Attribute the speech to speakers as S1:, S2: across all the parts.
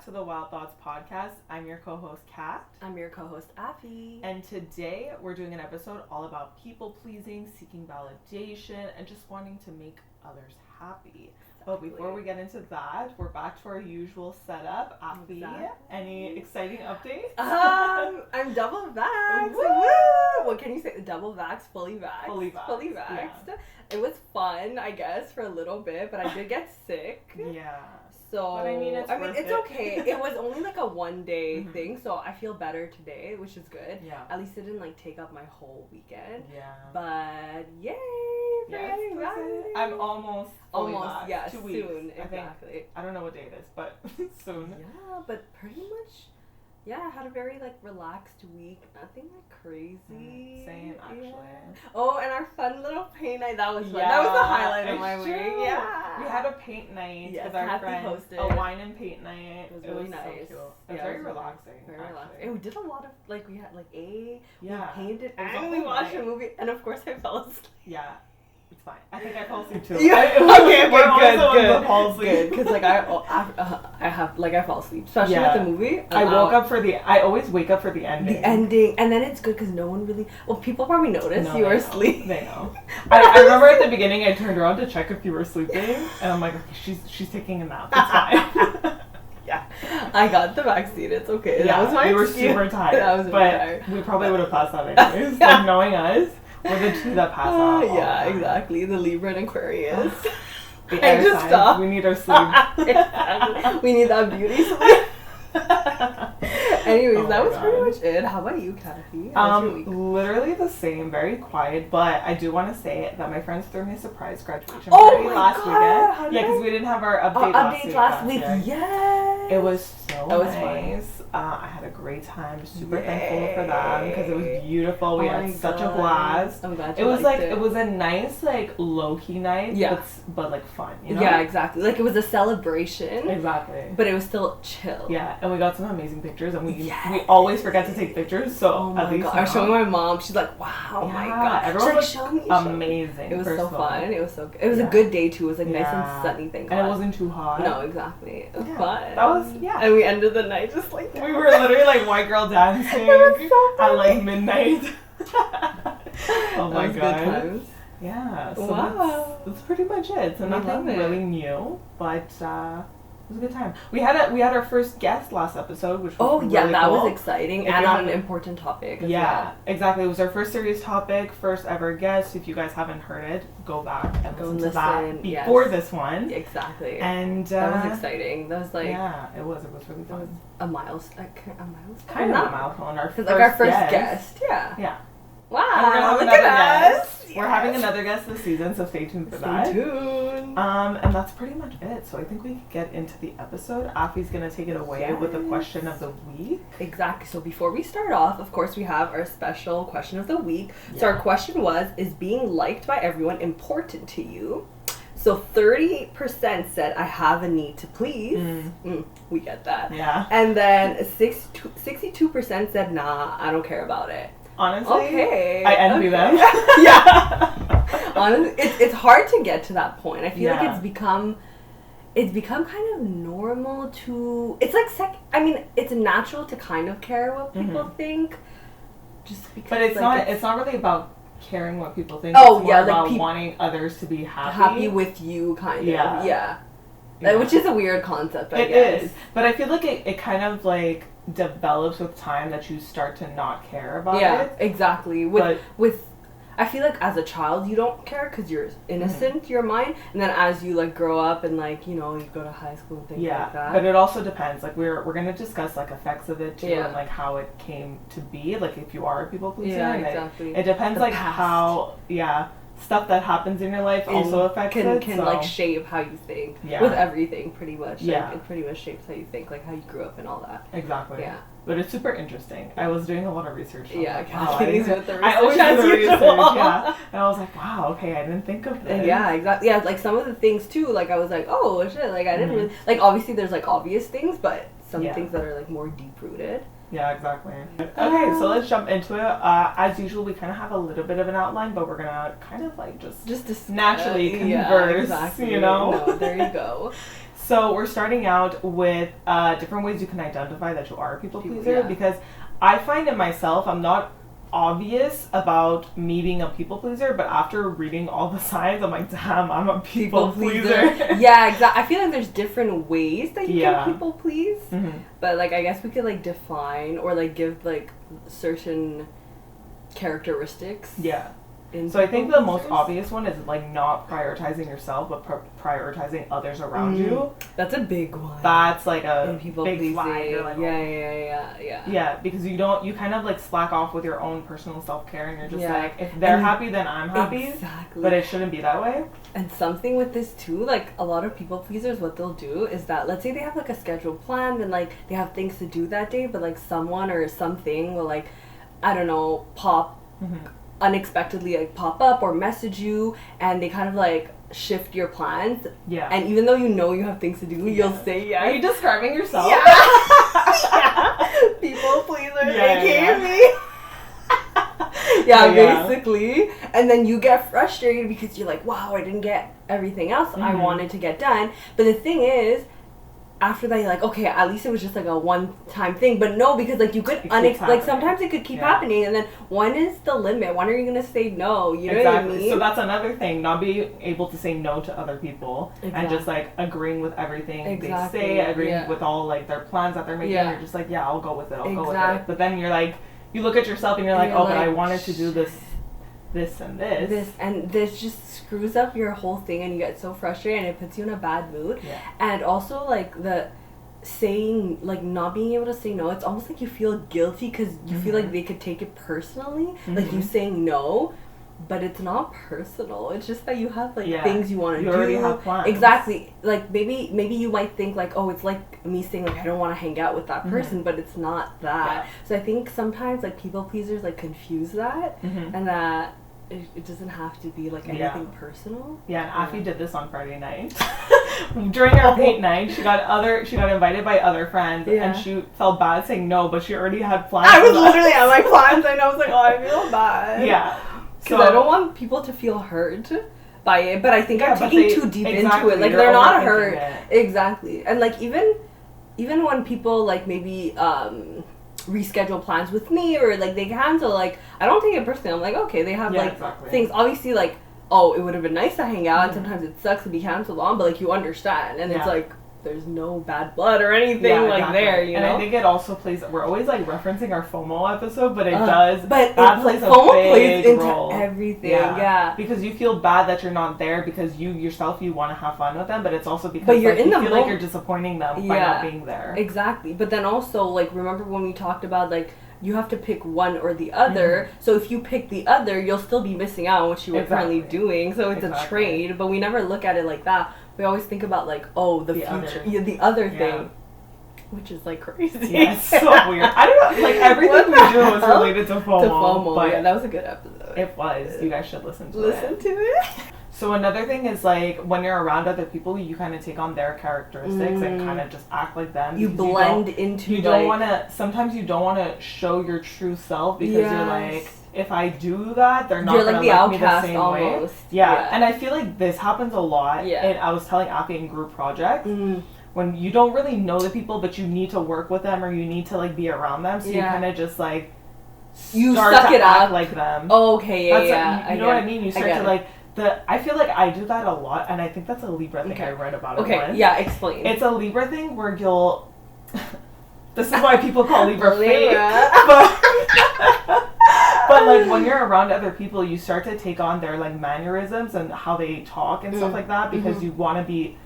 S1: back to the Wild Thoughts podcast. I'm your co-host, Kat.
S2: I'm your co-host, Afi.
S1: And today we're doing an episode all about people-pleasing, seeking validation, and just wanting to make others happy. But before we get into that, we're back to our usual setup. Afi,
S2: Exactly.
S1: Any exciting updates?
S2: I'm double vaxxed.
S1: Woo!
S2: What can you say? Double vaxxed, fully vaxxed.
S1: Fully vaxxed.
S2: Yeah. It was fun, I guess, for a little bit, but I did get sick.
S1: Yeah.
S2: So,
S1: But
S2: it's okay. It was only like a one-day
S1: Mhm.
S2: thing, so I feel better today, which is good.
S1: Yeah.
S2: At least it didn't like take up my whole weekend.
S1: Yeah.
S2: But yay! For
S1: Yes,
S2: getting
S1: that's it.
S2: vaccinated.
S1: I'm almost fully
S2: Almost,
S1: vaxxed.
S2: yeah,
S1: 2 weeks,
S2: soon,
S1: I think.
S2: exactly.
S1: I don't know what day it is, but soon.
S2: Yeah, but pretty much, I had a very like relaxed week. Nothing like crazy.
S1: Same, actually.
S2: Yeah. Oh, and our fun little paint night. That was fun.
S1: Yeah,
S2: That was the highlight of my
S1: it's
S2: week.
S1: true.
S2: Yeah.
S1: We had a paint night
S2: Yes,
S1: with our
S2: Kathy
S1: friends.
S2: hosted.
S1: A wine and paint night.
S2: It was really nice.
S1: So cute. It was
S2: Yeah,
S1: very
S2: it was
S1: relaxing.
S2: Very
S1: actually.
S2: relaxing. And we did a lot of like we had like we
S1: Yeah.
S2: painted
S1: It was a
S2: and we
S1: whole
S2: watched a
S1: night.
S2: movie, and of course I fell asleep.
S1: Yeah. It's fine. I think I fell asleep too.
S2: Yeah.
S1: Okay,
S2: We're always the ones
S1: that
S2: that
S1: fall asleep.
S2: Good, because like I fall asleep, especially
S1: Yeah.
S2: with the movie.
S1: I woke up for I always wake up for the ending.
S2: The ending, and then it's good because no one really. Well, people probably notice
S1: No,
S2: you
S1: they
S2: were
S1: know.
S2: asleep.
S1: They know. I remember at the beginning I turned around to check if you were sleeping, and I'm like, okay, she's taking a nap. It's fine.
S2: Yeah, I got the vaccine. It's okay.
S1: Yeah,
S2: That was my
S1: we were
S2: excuse.
S1: super tired.
S2: I was really
S1: but
S2: tired.
S1: we probably would have passed out anyways. Like knowing us, we're the two that pass out. all
S2: Yeah,
S1: the time.
S2: exactly. The Libra and Aquarius.
S1: The
S2: I
S1: air
S2: just
S1: signs,
S2: stopped.
S1: We need our sleep.
S2: Exactly. We need that beauty sleep. Anyways,
S1: Oh
S2: that
S1: my
S2: was pretty
S1: God.
S2: much it. How about you, Kathy? How was your week?
S1: Literally the same, very quiet, but I do want to say that my friends threw me a surprise graduation
S2: Oh
S1: party
S2: my
S1: last
S2: God,
S1: weekend.
S2: how did
S1: Yeah, because
S2: I-
S1: we didn't have our update
S2: Updates last week.
S1: year.
S2: Yes.
S1: It was so
S2: That was
S1: nice. I had a great time. Super
S2: Yay.
S1: thankful for them because it was beautiful. We
S2: Oh
S1: had
S2: my
S1: such a
S2: God.
S1: blast.
S2: I'm glad
S1: It
S2: you
S1: was
S2: liked
S1: like it was a nice like low key night.
S2: Yeah.
S1: but like fun. You know?
S2: Yeah, exactly. Like it was a celebration,
S1: Exactly.
S2: but it was still chill.
S1: Yeah, and we got some amazing pictures, and we
S2: Yes.
S1: always forget to take pictures. So
S2: Oh
S1: at
S2: my
S1: least
S2: god! I was showing my mom. She's like, "Wow, my
S1: Yeah,
S2: god!"
S1: everyone
S2: She's like,
S1: looked
S2: show me.
S1: amazing.
S2: It was
S1: first
S2: so
S1: of all.
S2: fun. It was so good. It was
S1: Yeah.
S2: a good day too. It was like nice
S1: Yeah.
S2: and sunny. Thank God.
S1: And it wasn't too hot.
S2: No, exactly. It was
S1: Yeah,
S2: fun.
S1: that was- yeah.
S2: And we ended the night just like
S1: We were literally like white girl dancing
S2: It was so
S1: at
S2: funny.
S1: like midnight. Oh my
S2: That was
S1: god.
S2: Good times.
S1: Yeah. So
S2: Wow.
S1: that's pretty much it. So
S2: I
S1: nothing
S2: love it.
S1: really new, but it was a good time. We had our first guest last episode, which was
S2: Oh yeah,
S1: really
S2: that
S1: cool.
S2: was exciting
S1: If
S2: and
S1: you
S2: on an
S1: haven't-
S2: important topic. As
S1: Yeah,
S2: well.
S1: exactly. It was our first serious topic, first ever guest. If you guys haven't heard it, go back and
S2: Go
S1: listen to that
S2: listen,
S1: before
S2: yes.
S1: this one.
S2: Exactly.
S1: And
S2: that was exciting. That was like
S1: yeah, it was really
S2: that was
S1: fun.
S2: a milestone.
S1: Kind of a milestone. Our
S2: Because like our first guest. Yeah.
S1: Yeah.
S2: Wow.
S1: And we're gonna have
S2: look
S1: another
S2: at
S1: guest.
S2: us.
S1: We're having another guest this season, so stay tuned for that.
S2: Stay tuned.
S1: And that's pretty much it. So I think we can get into the episode. Afi's gonna take it away with the question of the week.
S2: Exactly. So before we start off, of course, we have our special question of the week. So our
S1: Yeah.
S2: question was, is being liked by everyone important to you? So 30% said, I have a need to please. We get that.
S1: Yeah.
S2: And then 62% said, nah, I don't care about it.
S1: Honestly,
S2: Okay.
S1: I envy them.
S2: Yeah. Honestly, it's hard to get to that point. I feel like
S1: Yeah.
S2: it's become kind of normal to. It's like I mean, it's natural to kind of care what people think, just because.
S1: But it's
S2: like,
S1: not. It's not really about caring what people think.
S2: Oh,
S1: it's
S2: yeah,
S1: more
S2: like
S1: about
S2: peop-
S1: wanting others to be happy.
S2: happy with you, kind of.
S1: Yeah.
S2: Yeah.
S1: Yeah.
S2: Which is a weird concept. I
S1: It
S2: guess.
S1: is, but I feel like it kind of like develops with time that you start to not care about
S2: Yeah,
S1: it.
S2: exactly.
S1: But-
S2: With I feel like as a child you don't care because you're innocent, your mind, and then as you like grow up and like you go to high school and things
S1: Yeah,
S2: like that.
S1: but it also depends. Like we're gonna discuss like effects of it too,
S2: Yeah.
S1: and like how it came to be. Like if you are a people pleaser,
S2: Yeah,
S1: and
S2: exactly.
S1: It depends
S2: The
S1: like
S2: past.
S1: how stuff that happens in your life also affects
S2: can
S1: it.
S2: can
S1: so.
S2: like shape how you think.
S1: Yeah.
S2: With everything, pretty much.
S1: Yeah.
S2: Like, it pretty much shapes how you think, like how you grew up and all that.
S1: Exactly.
S2: Yeah.
S1: But it's super interesting. I was doing a lot of research. So
S2: Yeah,
S1: I was like, wow,
S2: Kathy's with the
S1: I always
S2: research
S1: do the
S2: as
S1: research.
S2: usual.
S1: Yeah. And I was like, wow, okay, I didn't think of this.
S2: Yeah, exactly. Yeah, like some of the things too. Like I was like, oh shit. Like I didn't really like. Obviously, there's like obvious things, but some
S1: Yeah.
S2: things that are like more deep rooted.
S1: Yeah, exactly. Okay, so let's jump into it. As usual, we kind of have a little bit of an outline, but we're gonna kind of like just
S2: Just to
S1: naturally
S2: yeah,
S1: converse,
S2: exactly.
S1: you know?
S2: No, there you go.
S1: So we're starting out with different ways you can identify that you are a people pleaser,
S2: yeah.
S1: because I find in myself, I'm not obvious about me being a people pleaser, but after reading all the signs, I'm like, damn, I'm a people pleaser.
S2: Yeah, exactly. I feel like there's different ways that you
S1: Yeah.
S2: can people please, but like I guess we could like define or like give like certain characteristics.
S1: Yeah. So I think the most obvious one is like not prioritizing yourself, but prioritizing others around you.
S2: That's a big one.
S1: That's like a
S2: people
S1: big
S2: pleasing.
S1: flag. You're like,
S2: Yeah.
S1: Yeah, because you kind of like slack off with your own personal self-care, and you're just like, if they're happy, then I'm happy.
S2: Exactly.
S1: But it shouldn't be that way.
S2: And something with this too, like a lot of people pleasers, what they'll do is that, let's say they have like a scheduled plan and like they have things to do that day, but like someone or something will like, I don't know, unexpectedly like pop up or message you, and they kind of like shift your plans.
S1: Yeah.
S2: And even though you know you have things to do, you'll say yes.
S1: Are you describing yourself?
S2: Yeah. People pleaser, aka me. Basically. And then you get frustrated because you're like, wow, I didn't get everything else I wanted to get done. But the thing is, after that, you're like, okay, at least it was just like a one-time thing. But no, because like you could like sometimes it could keep happening, and then when is the limit? When are you gonna say no? You know what I mean?
S1: So that's another thing, not being able to say no to other people and just like agreeing with everything they say, agreeing with all like their plans that they're making. You're just like, yeah, I'll go with it. I'll go with it. But then you're like, you look at yourself and you're like, oh, but I wanted to do this and this
S2: just screws up your whole thing, and you get so frustrated, and it puts you in a bad mood. And also like the saying, like not being able to say no, it's almost like you feel guilty because you feel like they could take it personally, like you saying no, but it's not personal. It's just that you have like things you want to do.
S1: You already have plans.
S2: Exactly. Like maybe you might think like, oh, it's like me saying like I don't want to hang out with that person, but it's not that. So I think sometimes like people pleasers like confuse that, and that it doesn't have to be like anything personal.
S1: Yeah, and Afi did this on Friday night. During our date night, she got invited by other friends, and she felt bad saying no, but she already had plans.
S2: I was literally at my plans, and I was like, oh, I feel bad.
S1: Yeah.
S2: Because I don't want people to feel hurt by it, but I think I'm taking too deep into it. Like, they're not hurt. Exactly. And like even when people like maybe reschedule plans with me, or like they cancel, like I don't take it personally. I'm like, okay, they have things. Obviously, like, oh, it would have been nice to hang out, and sometimes it sucks to be canceled on, but like you understand, and it's like there's no bad blood or anything there, you know.
S1: And I think it also plays. We're always like referencing our FOMO episode, but it does.
S2: But
S1: that plays
S2: FOMO
S1: a big
S2: plays
S1: role.
S2: into everything. Yeah.
S1: Because you feel bad that you're not there because you yourself you want to have fun with them, but it's also because
S2: you're in
S1: you
S2: the
S1: feel like you're disappointing them by not being there.
S2: Exactly. But then also like remember when we talked about like you have to pick one or the other. So if you pick the other, you'll still be missing out on what you were currently doing. So it's a trade, but we never look at it like that. We always think about like, oh, the future, the other thing, which is like crazy.
S1: Yeah, it's so weird. I don't know, like everything we do is related to FOMO.
S2: But yeah, that was a good episode.
S1: It was. You guys should listen to
S2: it.
S1: So another thing is like when you're around other people, you kind of take on their characteristics and kind of just act like them.
S2: You blend into.
S1: You don't want to. Sometimes you don't want to show your true self because you're like, if I do that, they're not going to like me the same
S2: almost.
S1: way. Yeah, and I feel like this happens a lot. Yeah. And I was telling Afi in group projects. When you don't really know the people, but you need to work with them or you need to like be around them, so you kind of just like
S2: you
S1: start
S2: suck
S1: to
S2: it
S1: act
S2: up
S1: like them.
S2: Oh, okay,
S1: you know what I mean? You start to like. I feel like I do that a lot, and I think that's a Libra thing. I read about it once.
S2: Yeah, explain.
S1: It's a Libra thing where you'll... This is why people call Libra fake. But like when you're around other people, you start to take on their like mannerisms and how they talk and stuff like that because you want to be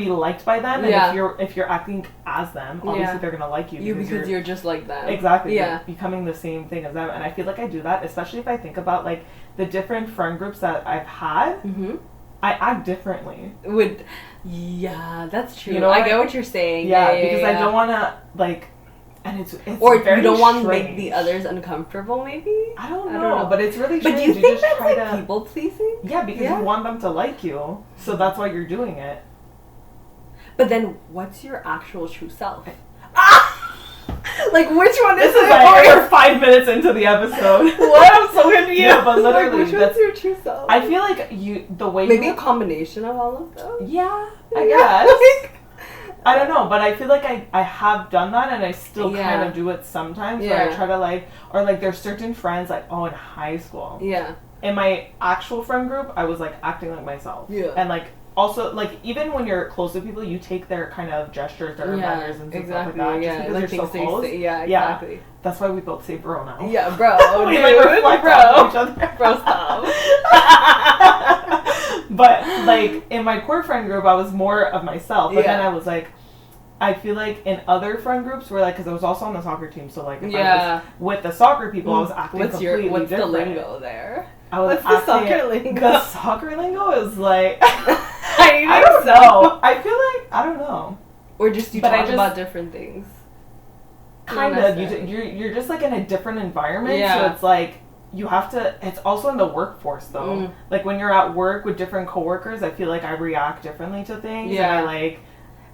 S1: liked by them, and if you're acting as them, obviously they're gonna like you
S2: because you're just like them.
S1: Exactly. You're becoming the same thing as them, and I feel like I do that, especially if I think about like the different friend groups that I've had. I act differently.
S2: That's true.
S1: You know,
S2: I get what you're saying.
S1: Because I don't want to like. And it's
S2: or
S1: very
S2: you don't want to
S1: strange.
S2: make the others uncomfortable, maybe?
S1: I don't know, but it's really strange.
S2: But do you think that's like people pleasing?
S1: Yeah, because you want them to like you, so that's why you're doing it.
S2: But then, what's your actual true self? Like, which one is it?
S1: This is like we're 5 minutes into the episode.
S2: What? I'm so confused.
S1: Yeah, but literally,
S2: like, which one's your true self?
S1: I feel like the way
S2: maybe a combination of all of them.
S1: Yeah, I guess. I don't know, but I feel like I have done that, and I still kind of do it sometimes. Where I try to like, or like there's certain friends like, oh, in high school.
S2: Yeah.
S1: In my actual friend group, I was like acting like myself.
S2: Yeah.
S1: And like also like even when you're close to people, you take their kind of gestures, their manners and stuff like that. Just because
S2: like
S1: you're so close.
S2: Yeah, exactly.
S1: That's why we both say bro now.
S2: Yeah, bro.
S1: We like reflect on each other.
S2: Bro, stop.
S1: But like in my core friend group, I was more of myself. But then I was like, I feel like in other friend groups where like, because I was also on the soccer team, so like if I was with the soccer people, I was acting completely different.
S2: What's the lingo there?
S1: What's
S2: the soccer lingo?
S1: The soccer lingo is like
S2: I
S1: don't know. I feel like I don't know.
S2: Or just talk about different things.
S1: Kind of. You're just like in a different environment, so it's like you have to. It's also in the workforce though. Like when you're at work with different coworkers, I feel like I react differently to things. Yeah. And I like.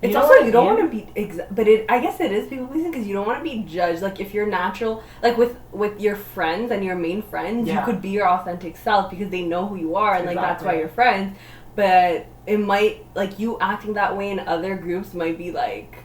S2: It's also you don't want to be but I guess it is people pleasing because you don't want to be judged. Like if you're natural, like with your friends and your main friends, you could be your authentic self because they know who you are and like that's why you're friends. But it might like you acting that way in other groups might be like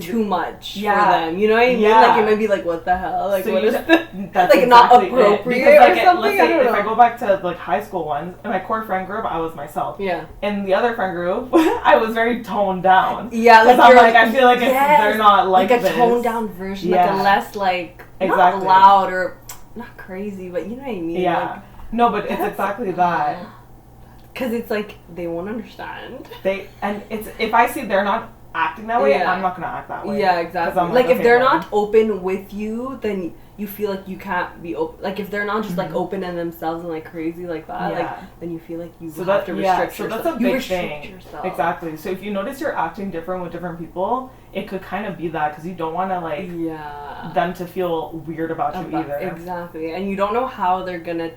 S2: too much for them. You know what I mean? Like it might be like what the hell? Like so what is that's like exactly not appropriate because, like, or something? Let's say, if I
S1: go back to like high school ones, in my core friend group I was myself. Yeah. In the other friend group I was very toned down. Yeah, like I'm like I feel like they're not like
S2: a toned down version, like a less like not loud or not crazy, but you know what I mean?
S1: Yeah.
S2: Like,
S1: no, but it's exactly that.
S2: Because it's like they won't understand.
S1: It's if I see they're not acting that way, I'm not gonna act that way.
S2: Yeah, exactly. Like if they're not open with you, then you feel like you can't be open. Like if they're not just like open in themselves and like crazy like that, like then you feel like you have to restrict yourself.
S1: So that's a big thing. Exactly. So if you notice you're acting different with different people, it could kind of be that because you don't want to like them to feel weird about you either.
S2: Exactly, and you don't know how they're gonna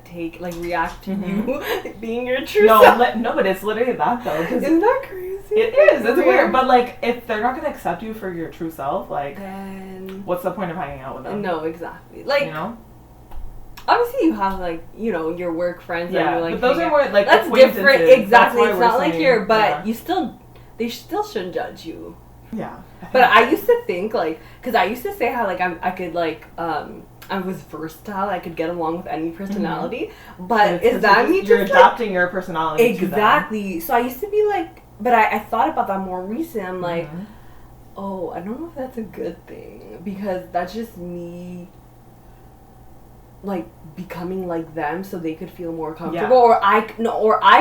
S2: react to you being your true self.
S1: No, but it's literally that though.
S2: Isn't that crazy?
S1: It is. It's weird, but like if they're not gonna accept you for your true self, like then what's the point of hanging out with them?
S2: No, exactly. Like you know. Obviously, you have like your work friends.
S1: Yeah,
S2: and you're, like,
S1: but those are more like
S2: that's different. Exactly, it's not like you're. But they still shouldn't judge you.
S1: Yeah.
S2: But I used to think because I used to say how like I could I was versatile. I could get along with any personality. But is that me?
S1: You're adapting your personality.
S2: Exactly. So I used to be like, but I thought about that more recent. I'm like, oh, I don't know if that's a good thing because that's just me. Like becoming like them so they could feel more comfortable or I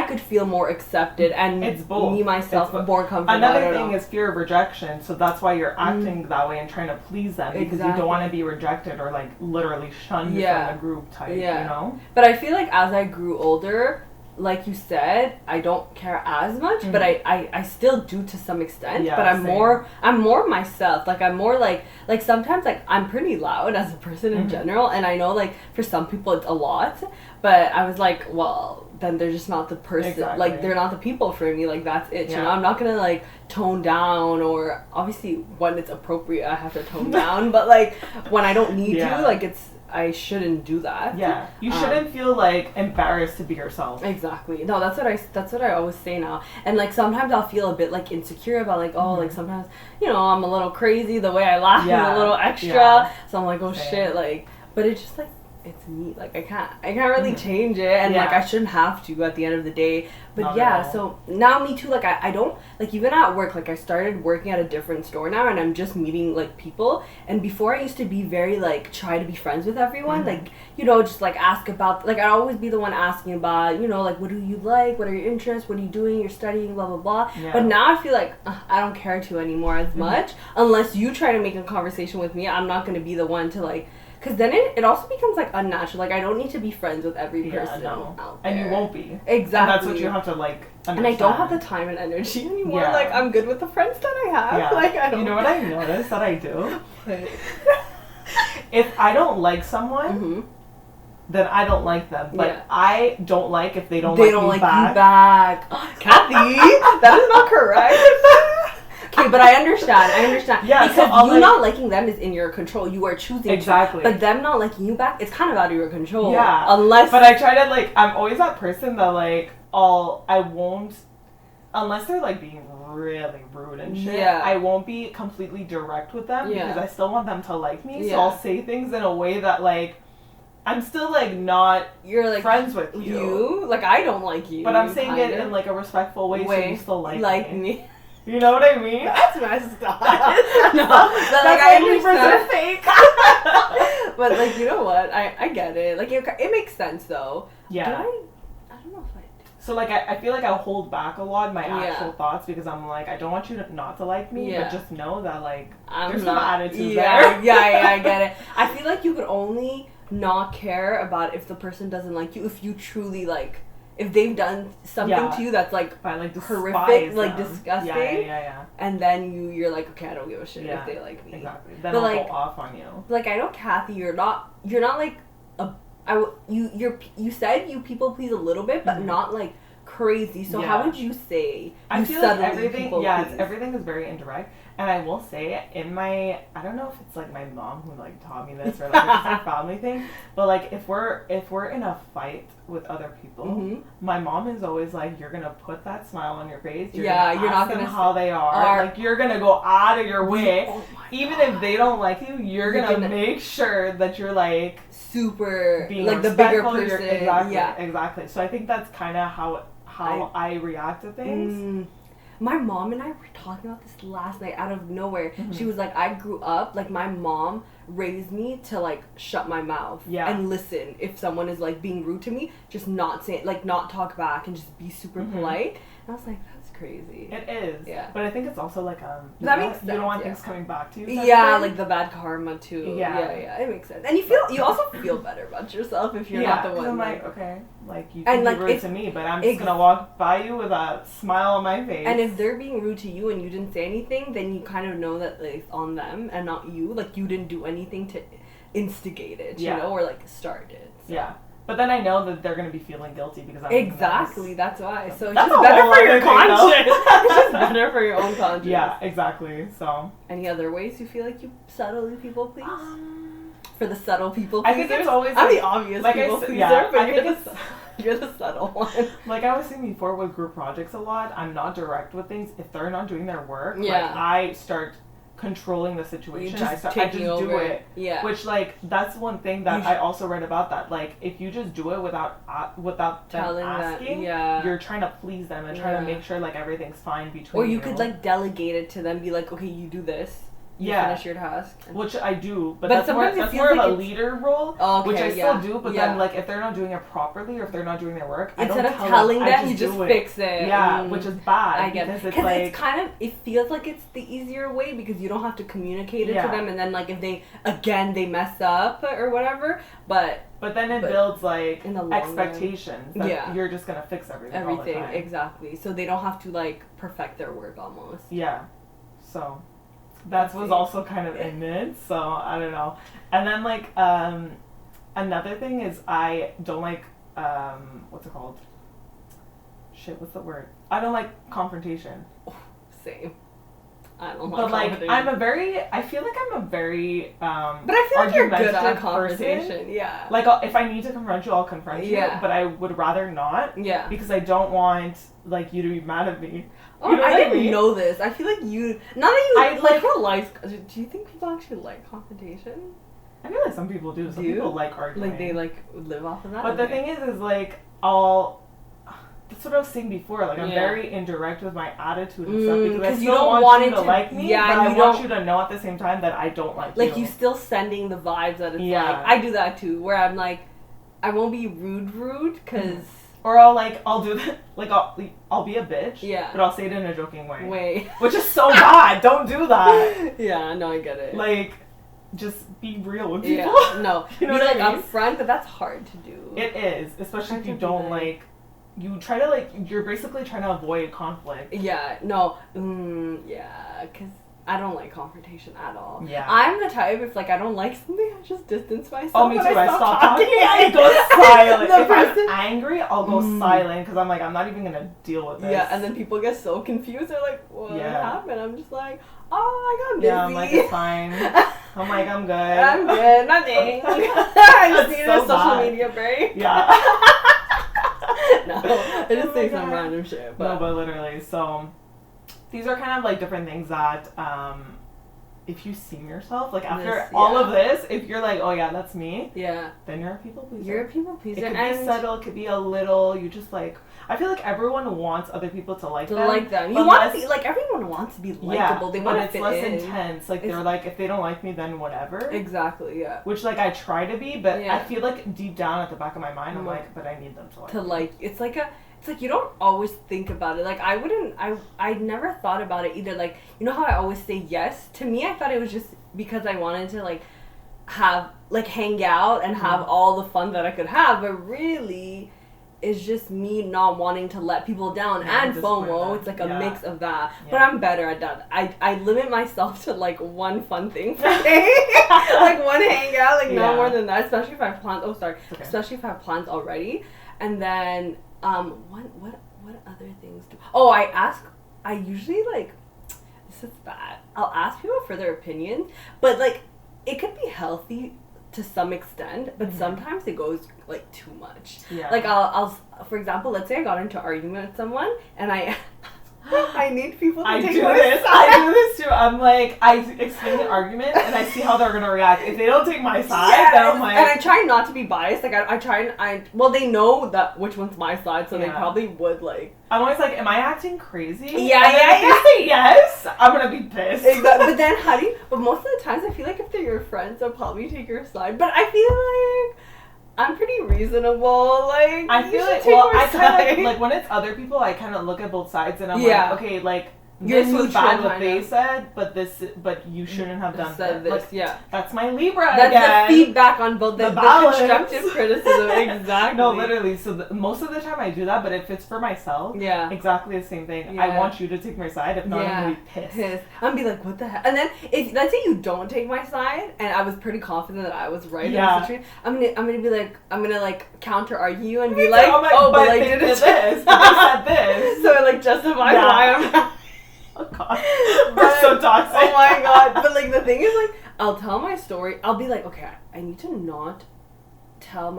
S2: could feel more accepted and
S1: it's both.
S2: Me myself more comfortable.
S1: Another thing is fear of rejection, so that's why you're acting that way and trying to please them because you don't want to be rejected or like literally shunned from the group type, you know?
S2: But I feel like as I grew older, like you said, I don't care as much, but I still do to some extent. But I'm more myself. Like I'm more like sometimes like I'm pretty loud as a person in general, and I know like for some people it's a lot. But I was like, well, then they're just not the person. Exactly. Like they're not the people for me. Like that's it. You know, I'm not gonna like tone down or obviously when it's appropriate I have to tone down. But like when I don't need to, like I shouldn't do that.
S1: Yeah, you shouldn't feel like embarrassed to be yourself.
S2: Exactly. No, that's what I always say now. And like sometimes I'll feel a bit like insecure about like like sometimes I'm a little crazy the way I laugh is a little extra. So I'm like shit like, but it's just like it's me. Like I can't really change it, and like I shouldn't have to at the end of the day. But so now me too. Like I don't like even at work. Like I started working at a different store now, and I'm just meeting like people. And before I used to be very like try to be friends with everyone. Like just like ask about like I'd always be the one asking about like what do you like, what are your interests, what are you doing, you're studying, blah blah blah. Yeah. But now I feel like I don't care to anymore as much unless you try to make a conversation with me. I'm not gonna be the one to like. Because then it also becomes, like, unnatural. Like, I don't need to be friends with every person out there.
S1: And you won't be.
S2: Exactly.
S1: And that's what you have to, like, understand.
S2: And I don't have the time and energy anymore. Yeah. Like, I'm good with the friends that I have. Yeah. Like, I don't...
S1: You know what I noticed that I do? If I don't like someone, then I don't like them. But I don't like if they don't like me back.
S2: Kathy, that is not correct. Okay, but I understand. Yeah, because so you not liking them is in your control. You are choosing
S1: exactly.
S2: But them not liking you back, it's kind of out of your control.
S1: Yeah.
S2: Unless.
S1: But I try to like. I'm always that person that like I won't unless they're like being really rude and shit,
S2: Yeah.
S1: I won't be completely direct with them
S2: Yeah.
S1: because I still want them to like me.
S2: Yeah.
S1: So I'll say things in a way that like I'm still like not
S2: you're like
S1: friends with you.
S2: Like I don't like you.
S1: But I'm saying it in like a respectful way so you still like
S2: me.
S1: You know what I mean?
S2: That's messed up.
S1: No,
S2: but like I understand.
S1: Fake.
S2: But like you know what? I get it. Like it makes sense though.
S1: Yeah.
S2: I don't know if I do.
S1: So like I feel like I hold back a lot my actual thoughts because I'm like I don't want you to not to like me, but just know that like there's some attitude there.
S2: Yeah, I get it. I feel like you could only not care about if the person doesn't like you if you truly like if they've done something to you that's like horrific, like disgusting.
S1: Yeah.
S2: And then you're like, okay, I don't give a shit if they like me.
S1: Exactly. Then I'll go off on you.
S2: Like I know Kathy, you're not like you said you people please a little bit, but not like crazy. So how would you say
S1: I feel like everything everything is very indirect. And I will say in my I don't know if it's like my mom who like taught me this or like it's a family thing, but like if we're in a fight with other people, my mom is always like, you're gonna put that smile on your face. You're not gonna how they are. Like you're gonna go out of your way, even if they don't like you. You're gonna make sure that you're like
S2: super
S1: being
S2: like the bigger person.
S1: Exactly. So I think that's kind of how I react to things.
S2: My mom and I were talking about this last night out of nowhere. She was like, I grew up, like my mom raised me to like shut my mouth and listen if someone is like being rude to me, just not say like not talk back and just be super polite. And I was like, that's crazy.
S1: It is. Yeah. But I think it's also like
S2: that makes sense.
S1: You don't want things coming back to you.
S2: Yeah, like the bad karma too.
S1: Yeah,
S2: it makes sense. And you also feel better about yourself if you're not the one.
S1: I'm like, okay, like you can be rude to me, but I'm just gonna walk by you with a smile on my face.
S2: And if they're being rude to you and you didn't say anything, then you kind of know that like, it's on them and not you. Like you didn't do anything to instigate it, you know, or like start it. So.
S1: Yeah. But then I know that they're going to be feeling guilty because I'm
S2: exactly, that's why. So it's just better for your conscience. It's just better for your own conscience.
S1: Yeah, exactly. So
S2: any other ways you feel like you subtly people please? For the subtle people pleasers?
S1: I think it's always
S2: I'm the obvious people pleaser, but you're the subtle one.
S1: Like I was saying before with group projects a lot, I'm not direct with things. If they're not doing their work, like I start controlling the situation. I just do it. Yeah. Which like that's one thing that I also read about that. Like if you just do it without them asking, you're trying to please them and trying to make sure like everything's fine between you.
S2: Or you could like delegate it to them, be like, okay, you do this. You finish your task.
S1: Which I do, but that's more like of a leader role, which I still do, but then like if they're not doing it properly or if they're not doing their work,
S2: instead of telling them, you just fix it.
S1: Yeah, which is bad.
S2: I get it. Because like, it's kind of, it feels like it's the easier way because you don't have to communicate it to them, and then like if they mess up or whatever, but
S1: then it builds like expectations that you're just gonna fix everything all the time.
S2: Exactly. So they don't have to like perfect their work almost.
S1: Yeah. So that was also kind of in it, so I don't know. And then like another thing is I don't like what's it called? Shit, what's the word? I don't like confrontation.
S2: Same. I don't
S1: like. But like I feel like I'm a very
S2: but I feel like you're good at confrontation.
S1: Person.
S2: Yeah.
S1: Like if I need to confront you, I'll confront you. But I would rather not.
S2: Yeah.
S1: Because I don't want like you to be mad at me.
S2: Oh, I didn't know this. I feel like you. Not that you like real life. Do you think people actually like confrontation?
S1: I feel like some people do. Some people like arguing.
S2: Like they like live off of that.
S1: But the thing is like that's what I was saying before. Like I'm very indirect with my attitude and stuff because I still want you to like me, but I want you to know at the same time that I don't like you.
S2: Like you still sending the vibes that it's like I do that too, where I'm like I won't be rude because.
S1: Or I'll do that, like, I'll be a bitch, but I'll say it in a joking way. Which is so bad, don't do that.
S2: Yeah, no, I get it.
S1: Like, just be real with people.
S2: Yeah, no.
S1: You know what I mean?
S2: Upfront, but that's hard to do.
S1: It is, especially if you don't, like, you try to, like, you're basically trying to avoid conflict.
S2: Yeah, no, because I don't like confrontation at all.
S1: Yeah.
S2: I'm the type, if, like, I don't like something, I just distance myself.
S1: Oh, me too. I stop talking. I go silent. If I'm angry, I'll go silent because I'm like, I'm not even going to deal with this.
S2: Yeah, and then people get so confused. They're like, what happened? I'm just like, oh, I got busy.
S1: Yeah, I'm like, it's fine. I'm like, I'm good.
S2: I'm good. Nothing. I just needed a social media break.
S1: Yeah.
S2: now. I just say some random shit. But.
S1: No, but literally, so these are kind of like different things that if you see yourself, like after all of this, if you're like, oh yeah, that's me, then you're a people pleaser.
S2: You're a people pleaser.
S1: It could be subtle, it could be a little, you just like, I feel like everyone wants other people to like them.
S2: You want to be, like, everyone wants to be likable. They want to fit in. But it's less
S1: intense. Like, they're like, if they don't like me, then whatever.
S2: Exactly, yeah.
S1: Which, like, I try to be, but I feel like deep down at the back of my mind, I'm like, but I need them to like me.
S2: It's like you don't always think about it. Like, I never thought about it either. Like, you know how I always say yes? To me, I thought it was just because I wanted to, like, have, like, hang out and have all the fun that I could have, but really, it's just me not wanting to let people down and FOMO. It's like a mix of that. Yeah. But I'm better at that. I limit myself to like one fun thing per day. Like one hangout, like no more than that. Especially if I have plans. Especially if I have plans already. And then what other things do? Oh, I usually like, this is bad. I'll ask people for their opinions, but like it could be healthy to some extent, but sometimes it goes like too much. Yeah. Like I'll for example, let's say I got into an argument with someone and I need people to take my side.
S1: I do this too. I'm like, I explain the argument and I see how they're gonna react. If they don't take my side, then I'm like,
S2: and I try not to be biased. Like I try and well, they know that which one's my side, so they probably would like.
S1: I'm always like, am I acting crazy?
S2: Yeah,
S1: and then if you say yes, I'm gonna be pissed.
S2: Exactly. But then but most of the times I feel like if they're your friends, they'll probably take your side. But I feel like I'm pretty reasonable. Like
S1: I feel like when it's other people, I kind of look at both sides and I'm like, okay, like this was bad what they said, but you shouldn't have done that.
S2: This,
S1: like, that's my Libra.
S2: That's the feedback on both the constructive criticism. Exactly.
S1: No, literally. So most of the time I do that, but if it's for myself, exactly the same thing. I want you to take my side. If not, I'm gonna be pissed.
S2: I'm gonna be like, what the heck? And then if let's say you don't take my side, and I was pretty confident that I was right in the situation, I'm gonna like counter argue and be like, but I did this. They said this. So like justify why I'm right.
S1: Oh god, we're so toxic.
S2: Oh my god. But like the thing is, like, I'll tell my story. I'll be like, okay, I need to not tell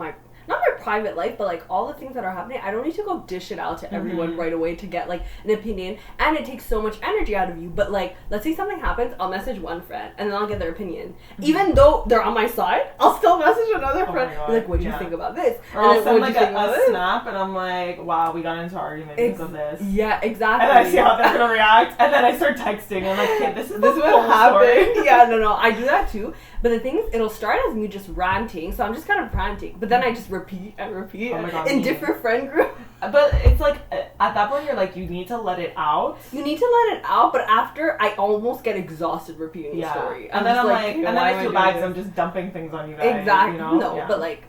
S2: not my private life, but like all the things that are happening. I don't need to go dish it out to everyone right away to get like an opinion, and it takes so much energy out of you. But like, let's say something happens, I'll message one friend and then I'll get their opinion. Even though they're on my side, I'll still message another friend. Be like, what do you think about this?
S1: Or I'll send like a snap and I'm like, wow, we got into an argument because of this.
S2: Yeah, exactly.
S1: And I see how they're gonna react, and then I start texting and I'm like, okay, this is what
S2: happened. Yeah, no, I do that too. But the thing is, it'll start as me just ranting, so I'm just kind of ranting, but then I just repeat and repeat in different friend groups.
S1: But it's like, at that point, you're like, you need to let it out.
S2: You need to let it out, but after, I almost get exhausted repeating the story.
S1: And then I'm like, and then I feel bad because I'm just dumping things on you guys.
S2: Exactly. You know? No, but like,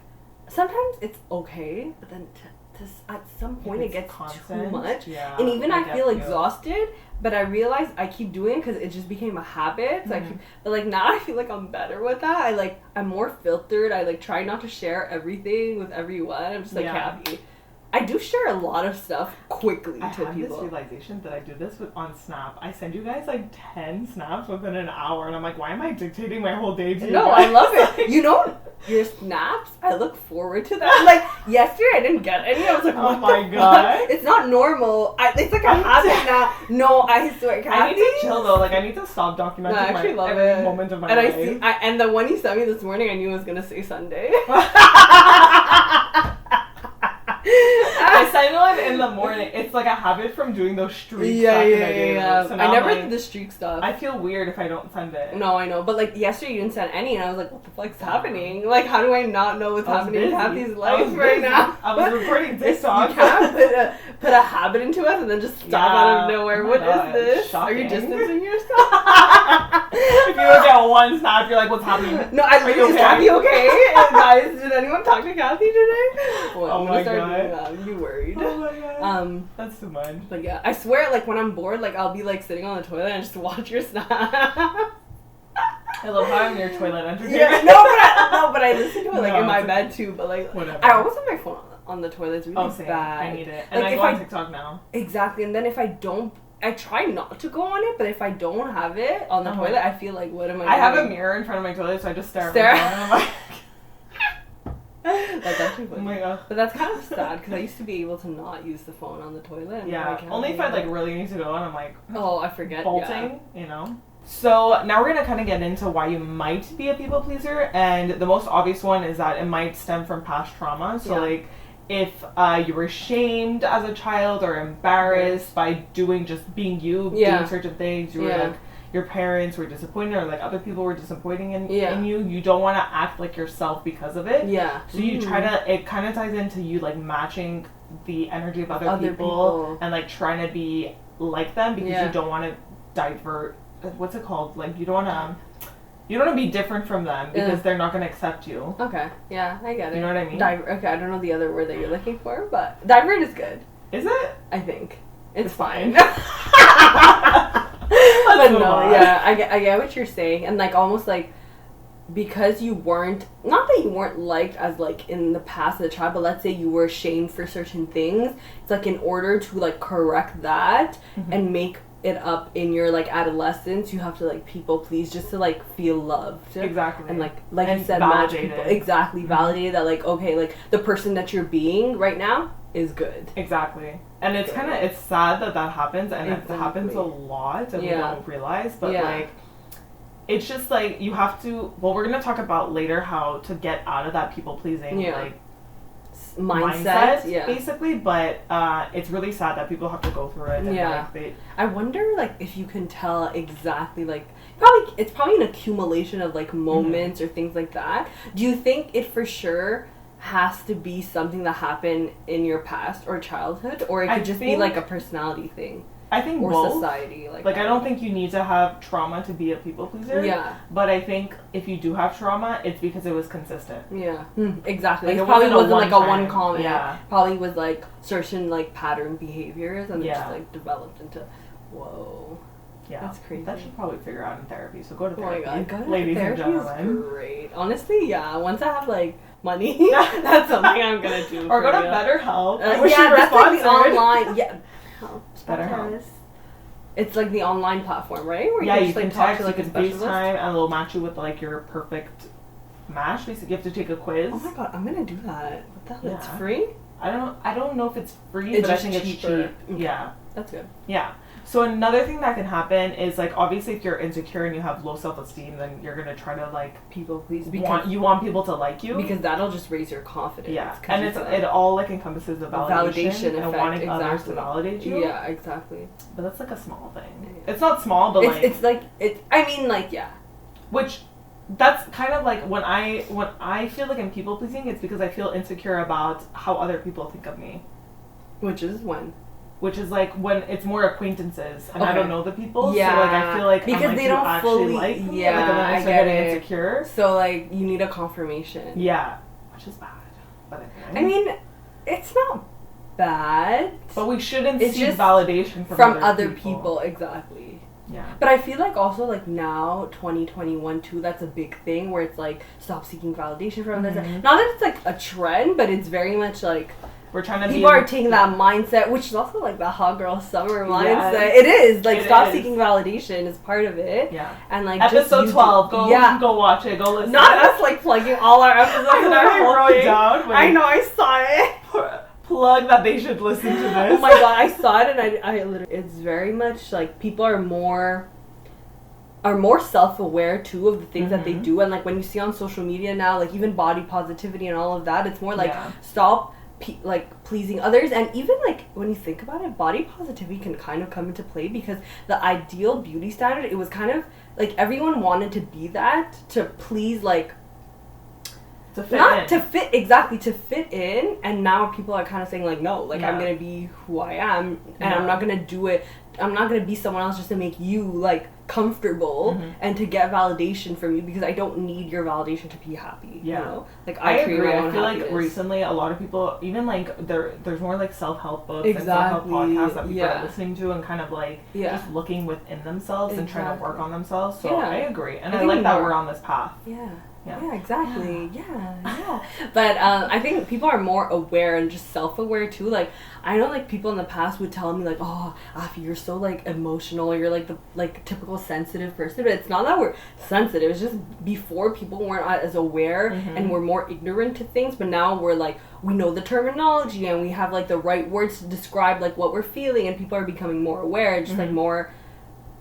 S2: sometimes it's okay, but then at some point it gets too much. Yeah, and even I feel exhausted, but I realize I keep doing it because it just became a habit. So but like now I feel like I'm better with that. I'm more filtered. I like try not to share everything with everyone. I'm just like happy. I do share a lot of stuff quickly to people. I have this
S1: realization that I do this on Snap. I send you guys like 10 snaps within an hour, and I'm like, why am I dictating my whole day to you?
S2: No, I love it. You know, your snaps, I look forward to that. Like, yesterday I didn't get any. I was like, what
S1: my god.
S2: It's not normal. It's like a habit now. No, I swear, Kathy.
S1: I need to chill though. Like, I need to stop documenting every moment of my life.
S2: And the one you sent me this morning, I knew I was going to say Sunday.
S1: I send one in the morning. It's like a habit from doing those streak stuff.
S2: Yeah. So I never did the streak stuff.
S1: I feel weird if I don't send it.
S2: No, I know. But like yesterday you didn't send any, and I was like, what the fuck's happening? Like, how do I not know what's happening in Kathy's life right now?
S1: I was recording TikTok.
S2: You can't put a habit into us and then just stop out of nowhere. What is this?
S1: Shocking.
S2: Are you distancing yourself?
S1: If you look at one snap, you're like, what's happening?
S2: No, is Kathy okay? Guys, did anyone talk to Kathy today? Well,
S1: oh my god.
S2: I'd be worried.
S1: Oh my god. That's too much.
S2: But yeah, I swear, like when I'm bored, like I'll be like sitting on the toilet and just watch your snap.
S1: I love how I'm your toilet entertainment.
S2: Yeah, but I listen to it like in my bed too. But like,
S1: whatever.
S2: I always have my phone on the toilet. It's really bad.
S1: I need it, and like, I go on TikTok now.
S2: Exactly, and then if I don't. I try not to go on it, but if I don't have it on the toilet, I feel like, what am I doing?
S1: I have a mirror in front of my toilet, so I just stare at my phone and I'm like...
S2: That's actually funny.
S1: Oh my god.
S2: But that's kind of sad because I used to be able to not use the phone on the toilet.
S1: Yeah, only if I like really need to go and I'm like,
S2: oh, I forget.
S1: Bolting, you know. So now we're gonna kind of get into why you might be a people pleaser, and the most obvious one is that it might stem from past trauma. So like, if you were shamed as a child or embarrassed by doing being you, doing certain things, you were like, your parents were disappointed or like other people were disappointing in you don't want to act like yourself because of it. So you try to, it kind of ties into you like matching the energy of other people and like trying to be like them because you don't want to divert, what's it called, like you don't want to be different from them because they're not going to accept you.
S2: Okay, yeah, I get it.
S1: You know what I mean?
S2: Okay, I don't know the other word that you're looking for, but divert is good.
S1: Is it?
S2: I think. It's fine.
S1: But
S2: no, yeah, I get what you're saying, and like almost like because you weren't, not that you weren't liked as like in the past of the child, but let's say you were shamed for certain things, it's like in order to like correct that and make it up in your like adolescence, you have to like people please just to like feel loved.
S1: Exactly.
S2: And like you said, match people. Exactly. Validate that like, okay, like the person that you're being right now is good.
S1: Exactly. And it's kind of, it's sad that happens, and it happens a lot and we don't realize, but like, it's just like, you have to, well, we're going to talk about later how to get out of that people pleasing like mindset basically, but it's really sad that people have to go through it. And like,
S2: I wonder like if you can tell exactly like, it's probably an accumulation of like moments or things like that. Do you think it for sure has to be something that happened in your past or childhood, or it could just be like a personality thing?
S1: I think
S2: or
S1: both.
S2: Society like
S1: I don't think you need to have trauma to be a people pleaser. But I think if you do have trauma, it's because it was consistent.
S2: Exactly.
S1: Like,
S2: it probably wasn't like a one
S1: time.
S2: comment. Probably was like certain like pattern behaviors and it just like developed into whoa. That's crazy.
S1: That should probably figure out in therapy. So go to therapy.
S2: Oh my god,
S1: ladies and gentlemen.
S2: Great. Honestly, once I have like money, that's something I'm gonna do.
S1: Or go to BetterHelp.
S2: That's like the online.
S1: BetterHelp.
S2: It's like the online platform, right? Where
S1: you
S2: just,
S1: can
S2: like, talk
S1: text,
S2: to like
S1: you
S2: a
S1: can
S2: specialist.
S1: FaceTime, and they'll match you with like your perfect match. Basically, you have to take a quiz.
S2: Oh my god, I'm gonna do that. What the hell? It's free?
S1: I don't know if it's free,
S2: but
S1: I think it's cheap.
S2: Okay.
S1: Yeah.
S2: That's good.
S1: Yeah. So another thing that can happen is like, obviously if you're insecure and you have low self-esteem, then you're gonna try to like
S2: people please,
S1: you want people to like you
S2: because that'll just raise your confidence.
S1: And it all like encompasses the validation and
S2: effect,
S1: wanting others to validate you.
S2: Yeah, exactly.
S1: But that's like a small thing. It's not small, but which that's kind of like when I feel like I'm people pleasing, it's because I feel insecure about how other people think of me. Which is like when it's more acquaintances and I don't know the people, so like I feel like
S2: because they don't fully
S1: like me, like, and then I start getting insecure.
S2: So like you need a confirmation.
S1: Yeah, which is bad. But
S2: I mean, it's not bad.
S1: But we shouldn't seek validation from
S2: other people. Exactly.
S1: Yeah.
S2: But I feel like also like now 2021 too, that's a big thing where it's like stop seeking validation from others. Not that it's like a trend, but it's very much like.
S1: We're trying to
S2: people are taking that mindset, which is also like the hot girl summer mindset. It is like stop seeking validation is part of it.
S1: Yeah.
S2: And like
S1: episode 12, go watch it, go listen.
S2: Not us like plugging all our episodes in our whole
S1: wrote it down.
S2: I know, I saw it.
S1: Plug that they should listen to this.
S2: Oh my god, I saw it and I literally. It's very much like people are more self-aware too of the things that they do, and like when you see on social media now, like even body positivity and all of that, it's more like stop. Like pleasing others, and even like when you think about it, body positivity can kind of come into play because the ideal beauty standard, it was kind of like everyone wanted to be that to please, like
S1: to fit
S2: in, and now people are kind of saying like no, like I'm gonna be who I am, and I'm not gonna do it. I'm not gonna be someone else just to make you like comfortable and to get validation from you because I don't need your validation to be happy. You know? Like I
S1: agree. I feel like recently a lot of people, even like there's more like self-help books and self-help podcasts that people are listening to and kind of like just looking within themselves and trying to work on themselves. So I agree, and I like that we're on this path.
S2: Yeah, exactly. Yeah. But I think people are more aware and just self-aware too. Like, I know like people in the past would tell me like, oh, Afi, you're so like emotional, you're like the like typical sensitive person. But it's not that we're sensitive, it's just before people weren't as aware and we're more ignorant to things, but now we're like, we know the terminology and we have like the right words to describe like what we're feeling, and people are becoming more aware and just like more,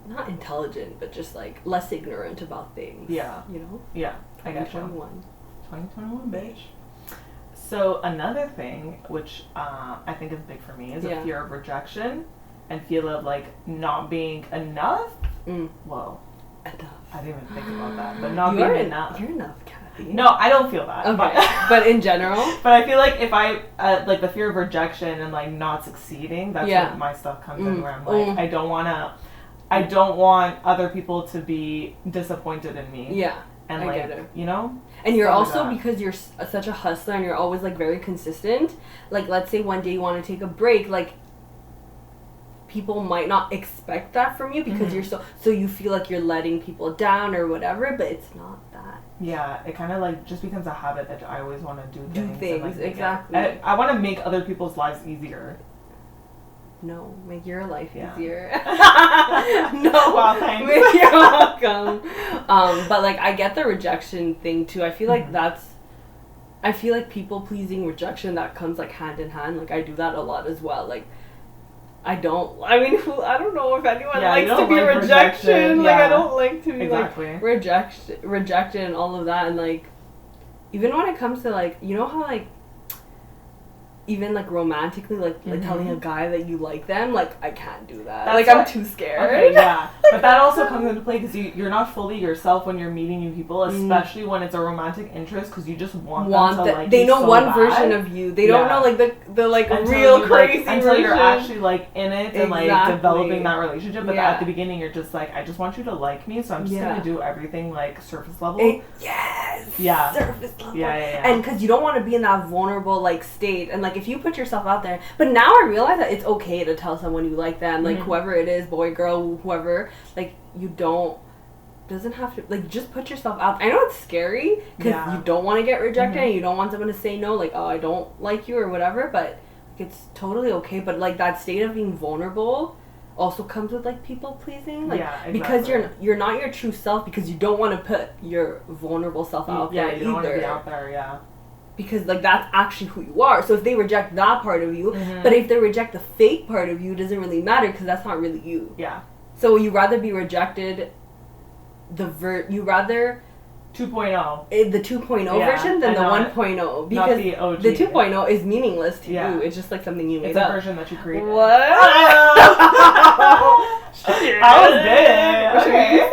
S2: not intelligent, but just like less ignorant about things.
S1: Yeah.
S2: You know?
S1: Yeah. I got 2021, bitch. So another thing, which I think is big for me, is a fear of rejection and feel of like not being enough. Whoa.
S2: Enough.
S1: I didn't even think about that, but not being enough.
S2: You're enough, Kathy.
S1: No, I don't feel that.
S2: Okay. But in general?
S1: But I feel like if I, like the fear of rejection and like not succeeding, that's when my stuff comes in, where I'm like, I don't want other people to be disappointed in me.
S2: Yeah.
S1: And
S2: I get it.
S1: You know?
S2: And you're also, because you're such a hustler and you're always like very consistent, like let's say one day you want to take a break, like people might not expect that from you because you're so you feel like you're letting people down or whatever, but it's not that.
S1: Yeah, it kind of like just becomes a habit that I always want to do things and, like,
S2: exactly.
S1: I want to make other people's lives easier.
S2: No, make your life easier.
S1: No, well, thanks.
S2: You're welcome. But like I get the rejection thing too. I feel like I feel like people pleasing, rejection, that comes like hand in hand. Like I do that a lot as well. Like I don't know if anyone likes to be rejection. Like I don't like to be like rejected and all of that. And like even when it comes to like, you know how like even like romantically, like telling a guy that you like them, like I can't do that. That's I'm too scared.
S1: Okay, yeah. But that also comes into play because you're not fully yourself when you're meeting new people, especially when it's a romantic interest, because you just want them to like
S2: they know
S1: so
S2: one
S1: bad.
S2: Version of you. They don't know like the like
S1: until
S2: real crazy version.
S1: Until you're actually like in it and like developing that relationship. But at the beginning, you're just like, I just want you to like me, so I'm just gonna do everything like surface level.
S2: Surface level.
S1: Yeah.
S2: And because you don't want to be in that vulnerable like state, and like if you put yourself out there. But now I realize that it's okay to tell someone you like them, like whoever it is, boy, girl, whoever. Like you doesn't have to, like, just put yourself out. I know it's scary because you don't want to get rejected and you don't want someone to say no, like, oh, I don't like you or whatever. But like, it's totally okay. But like that state of being vulnerable also comes with like people pleasing, like because you're not your true self, because you don't want to put your vulnerable self out there.
S1: You don't want to be out there.
S2: Because like that's actually who you are. So if they reject that part of you, but if they reject the fake part of you, it doesn't really matter because that's not really you.
S1: Yeah.
S2: So you rather be rejected you rather
S1: 2.0
S2: the 2.0 version than the 1.0, because the 2.0 is meaningless to you. It's just like something you made up.
S1: It's a version that you created.
S2: What?
S1: That was good. Okay.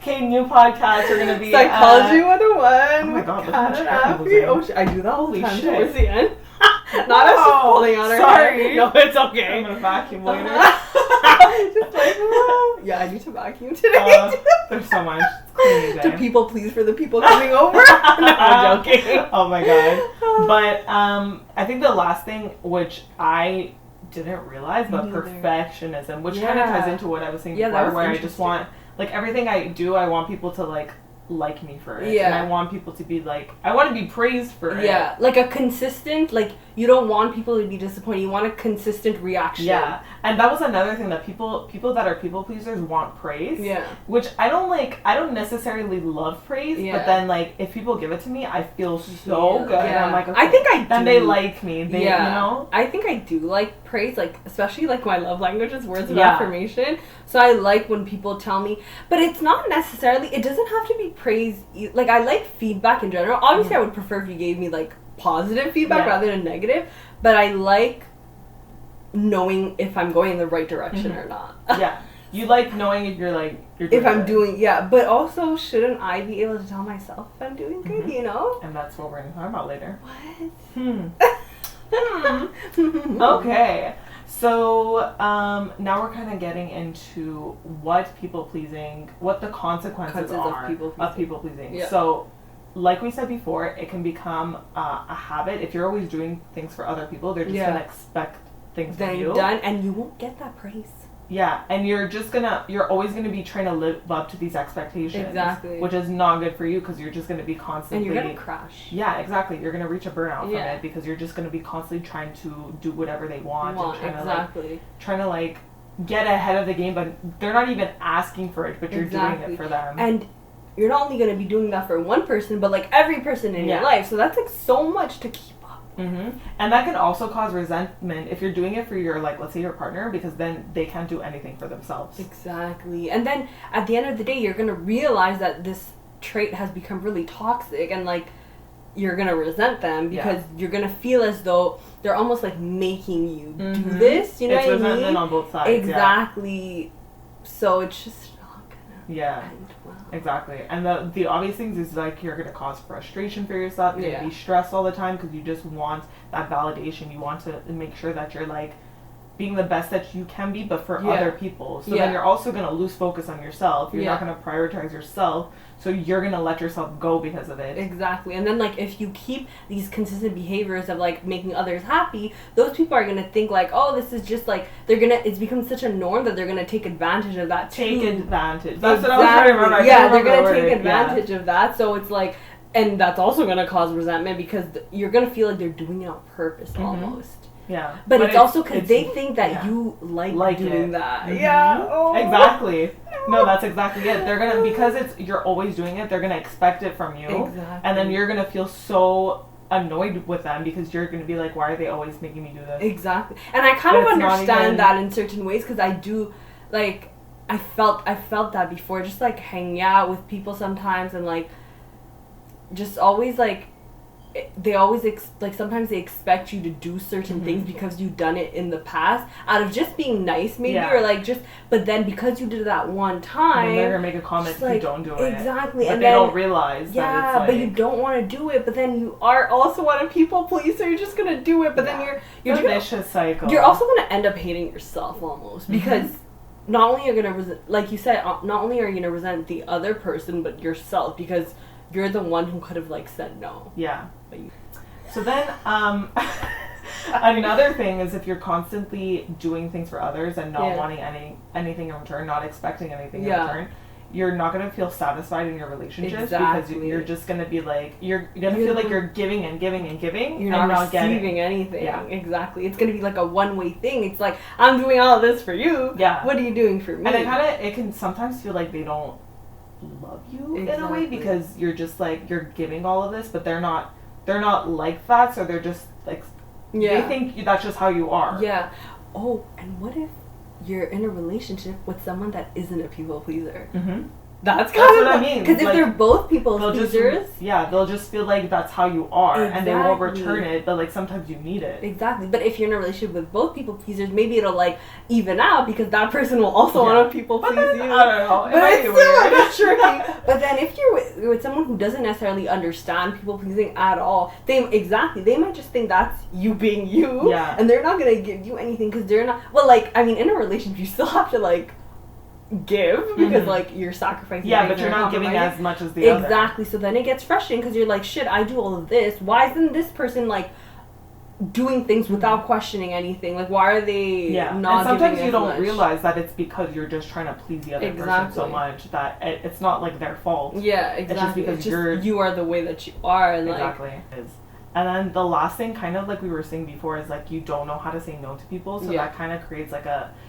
S1: Okay, new podcast. We're gonna be
S2: Psychology 101.
S1: Oh my god,
S2: I do that all the time towards the end. Not us just pulling on her.
S1: Sorry.
S2: Hair. No, it's okay.
S1: I'm gonna vacuum later.
S2: Just like, yeah, I need to vacuum today.
S1: There's so much cleaning
S2: to people please for the people coming over. No, I'm joking.
S1: Oh my god. But I think the last thing, which I didn't realize, but perfectionism, which kind of ties into what I was saying before, where I just want, like, everything I do, I want people to like me for it. And I want people to be like, I want to be praised for it.
S2: Yeah, like a consistent, like, you don't want people to be disappointed. You want a consistent reaction.
S1: Yeah, and that was another thing, that people that are people pleasers want praise. Yeah. Which I don't necessarily love praise, but then, like, if people give it to me, I feel so good. Yeah. And I'm like, okay,
S2: I think I do.
S1: Then they like me. You know?
S2: I think I do like praise, like, especially, like, my love language is words of affirmation. So I like when people tell me, but it's not necessarily, it doesn't have to be praise. Like, I like feedback in general. Obviously, I would prefer if you gave me, like, positive feedback rather than negative, but I like knowing if I'm going in the right direction or not. Yeah,
S1: you like knowing if you're doing
S2: if I'm doing but also shouldn't I be able to tell myself if I'm doing good, you know?
S1: And that's what we're gonna talk about later.
S2: What?
S1: Okay, so now we're kind of getting into what the consequences are of people pleasing. Yeah. So, like we said before, it can become a habit. If you're always doing things for other people, they're just gonna expect things from you.
S2: Done, and you won't get that praise.
S1: Yeah, and you're always gonna be trying to live up to these expectations.
S2: Exactly.
S1: Which is not good for you because you're just gonna be constantly.
S2: And you're gonna crash.
S1: Yeah, exactly. You're gonna reach a burnout from it because you're just gonna be constantly trying to do whatever they want and trying to like get ahead of the game, but they're not even asking for it, but you're doing it for them.
S2: And you're not only gonna be doing that for one person, but like every person in your life. So that's like so much to keep.
S1: Mm-hmm. And that can also cause resentment if you're doing it for your, like, let's say your partner, because then they can't do anything for themselves.
S2: Exactly. And then at the end of the day, you're going to realize that this trait has become really toxic, and like you're going to resent them because you're going to feel as though they're almost like making you do this. You know what I mean? It's resentment
S1: on both sides.
S2: Exactly. Yeah. So it's just not going to end well.
S1: Exactly. And the obvious things is like you're going to cause frustration for yourself. You're going to be stressed all the time because you just want that validation. You want to make sure that you're like being the best that you can be, but for other people. So then you're also going to lose focus on yourself. You're not going to prioritize yourself. So you're going to let yourself go because of it.
S2: Exactly. And then like if you keep these consistent behaviors of like making others happy, those people are going to think like, oh, this is just like, it's become such a norm that they're going to take advantage of that too.
S1: Take advantage. That's what I was trying to remember.
S2: They're going to take advantage of that. So it's like, and that's also going to cause resentment because you're going to feel like they're doing it on purpose almost.
S1: Yeah.
S2: But it's also because they think that you like doing that.
S1: Mm-hmm.
S2: Yeah. Oh.
S1: Exactly. No, that's exactly it. They're going to, because you're always doing it, they're going to expect it from you.
S2: Exactly.
S1: And then you're going to feel so annoyed with them because you're going to be like, why are they always making me do this?
S2: Exactly. And I kind of understand that in certain ways because I do, like, I felt that before, just like hanging out with people sometimes and like, just always like, they always sometimes they expect you to do certain things because you've done it in the past out of just being nice maybe or like just, but then because you did it that one time,
S1: they're gonna make a comment if you don't do it.
S2: Exactly.
S1: But
S2: and
S1: they don't realize that it's like,
S2: but you don't want to do it, but then you are also want to people please, so you're just gonna do it, but then you're
S1: a vicious cycle.
S2: You're also gonna end up hating yourself almost because not only are you gonna like you said, not only are you gonna resent the other person but yourself because you're the one who could have like said no.
S1: Yeah. So then, another thing is if you're constantly doing things for others and not wanting anything in return, not expecting anything in return, you're not going to feel satisfied in your relationships because you're just going to be like, you're going to feel like you're giving and giving and giving.
S2: You're not receiving anything. Yeah. Exactly. It's going to be like a one-way thing. It's like, I'm doing all of this for you. Yeah. What are you doing for me?
S1: And it can sometimes feel like they don't love you in a way because you're just like, you're giving all of this, but they're not like that, so they're just like they think that's just how you are.
S2: Yeah. Oh, and what if you're in a relationship with someone that isn't a people pleaser? That's what I mean. Because if they're both people pleasers,
S1: they'll just feel like that's how you are, and they won't return it. But like sometimes you need it.
S2: Exactly. But if you're in a relationship with both people pleasers, maybe it'll like even out because that person will also want to people please you.
S1: I don't know.
S2: But it's still a bit tricky. But then if you're with someone who doesn't necessarily understand people pleasing at all, they might just think that's you being you, and they're not gonna give you anything because they're not. Well, like I mean, in a relationship, you still have to like give because like you're sacrificing.
S1: Yeah, but you're not giving as much as the other.
S2: Exactly. So then it gets frustrating because you're like, shit, I do all of this. Why isn't this person like doing things without questioning anything? Like, why are they not? And
S1: sometimes you don't realize that it's because you're just trying to please the other person so much that it's not like their fault.
S2: Yeah, exactly. It's just because you are the way that you are, and
S1: exactly. And then the last thing, kind of like we were saying before, is like you don't know how to say no to people, so that kind of creates like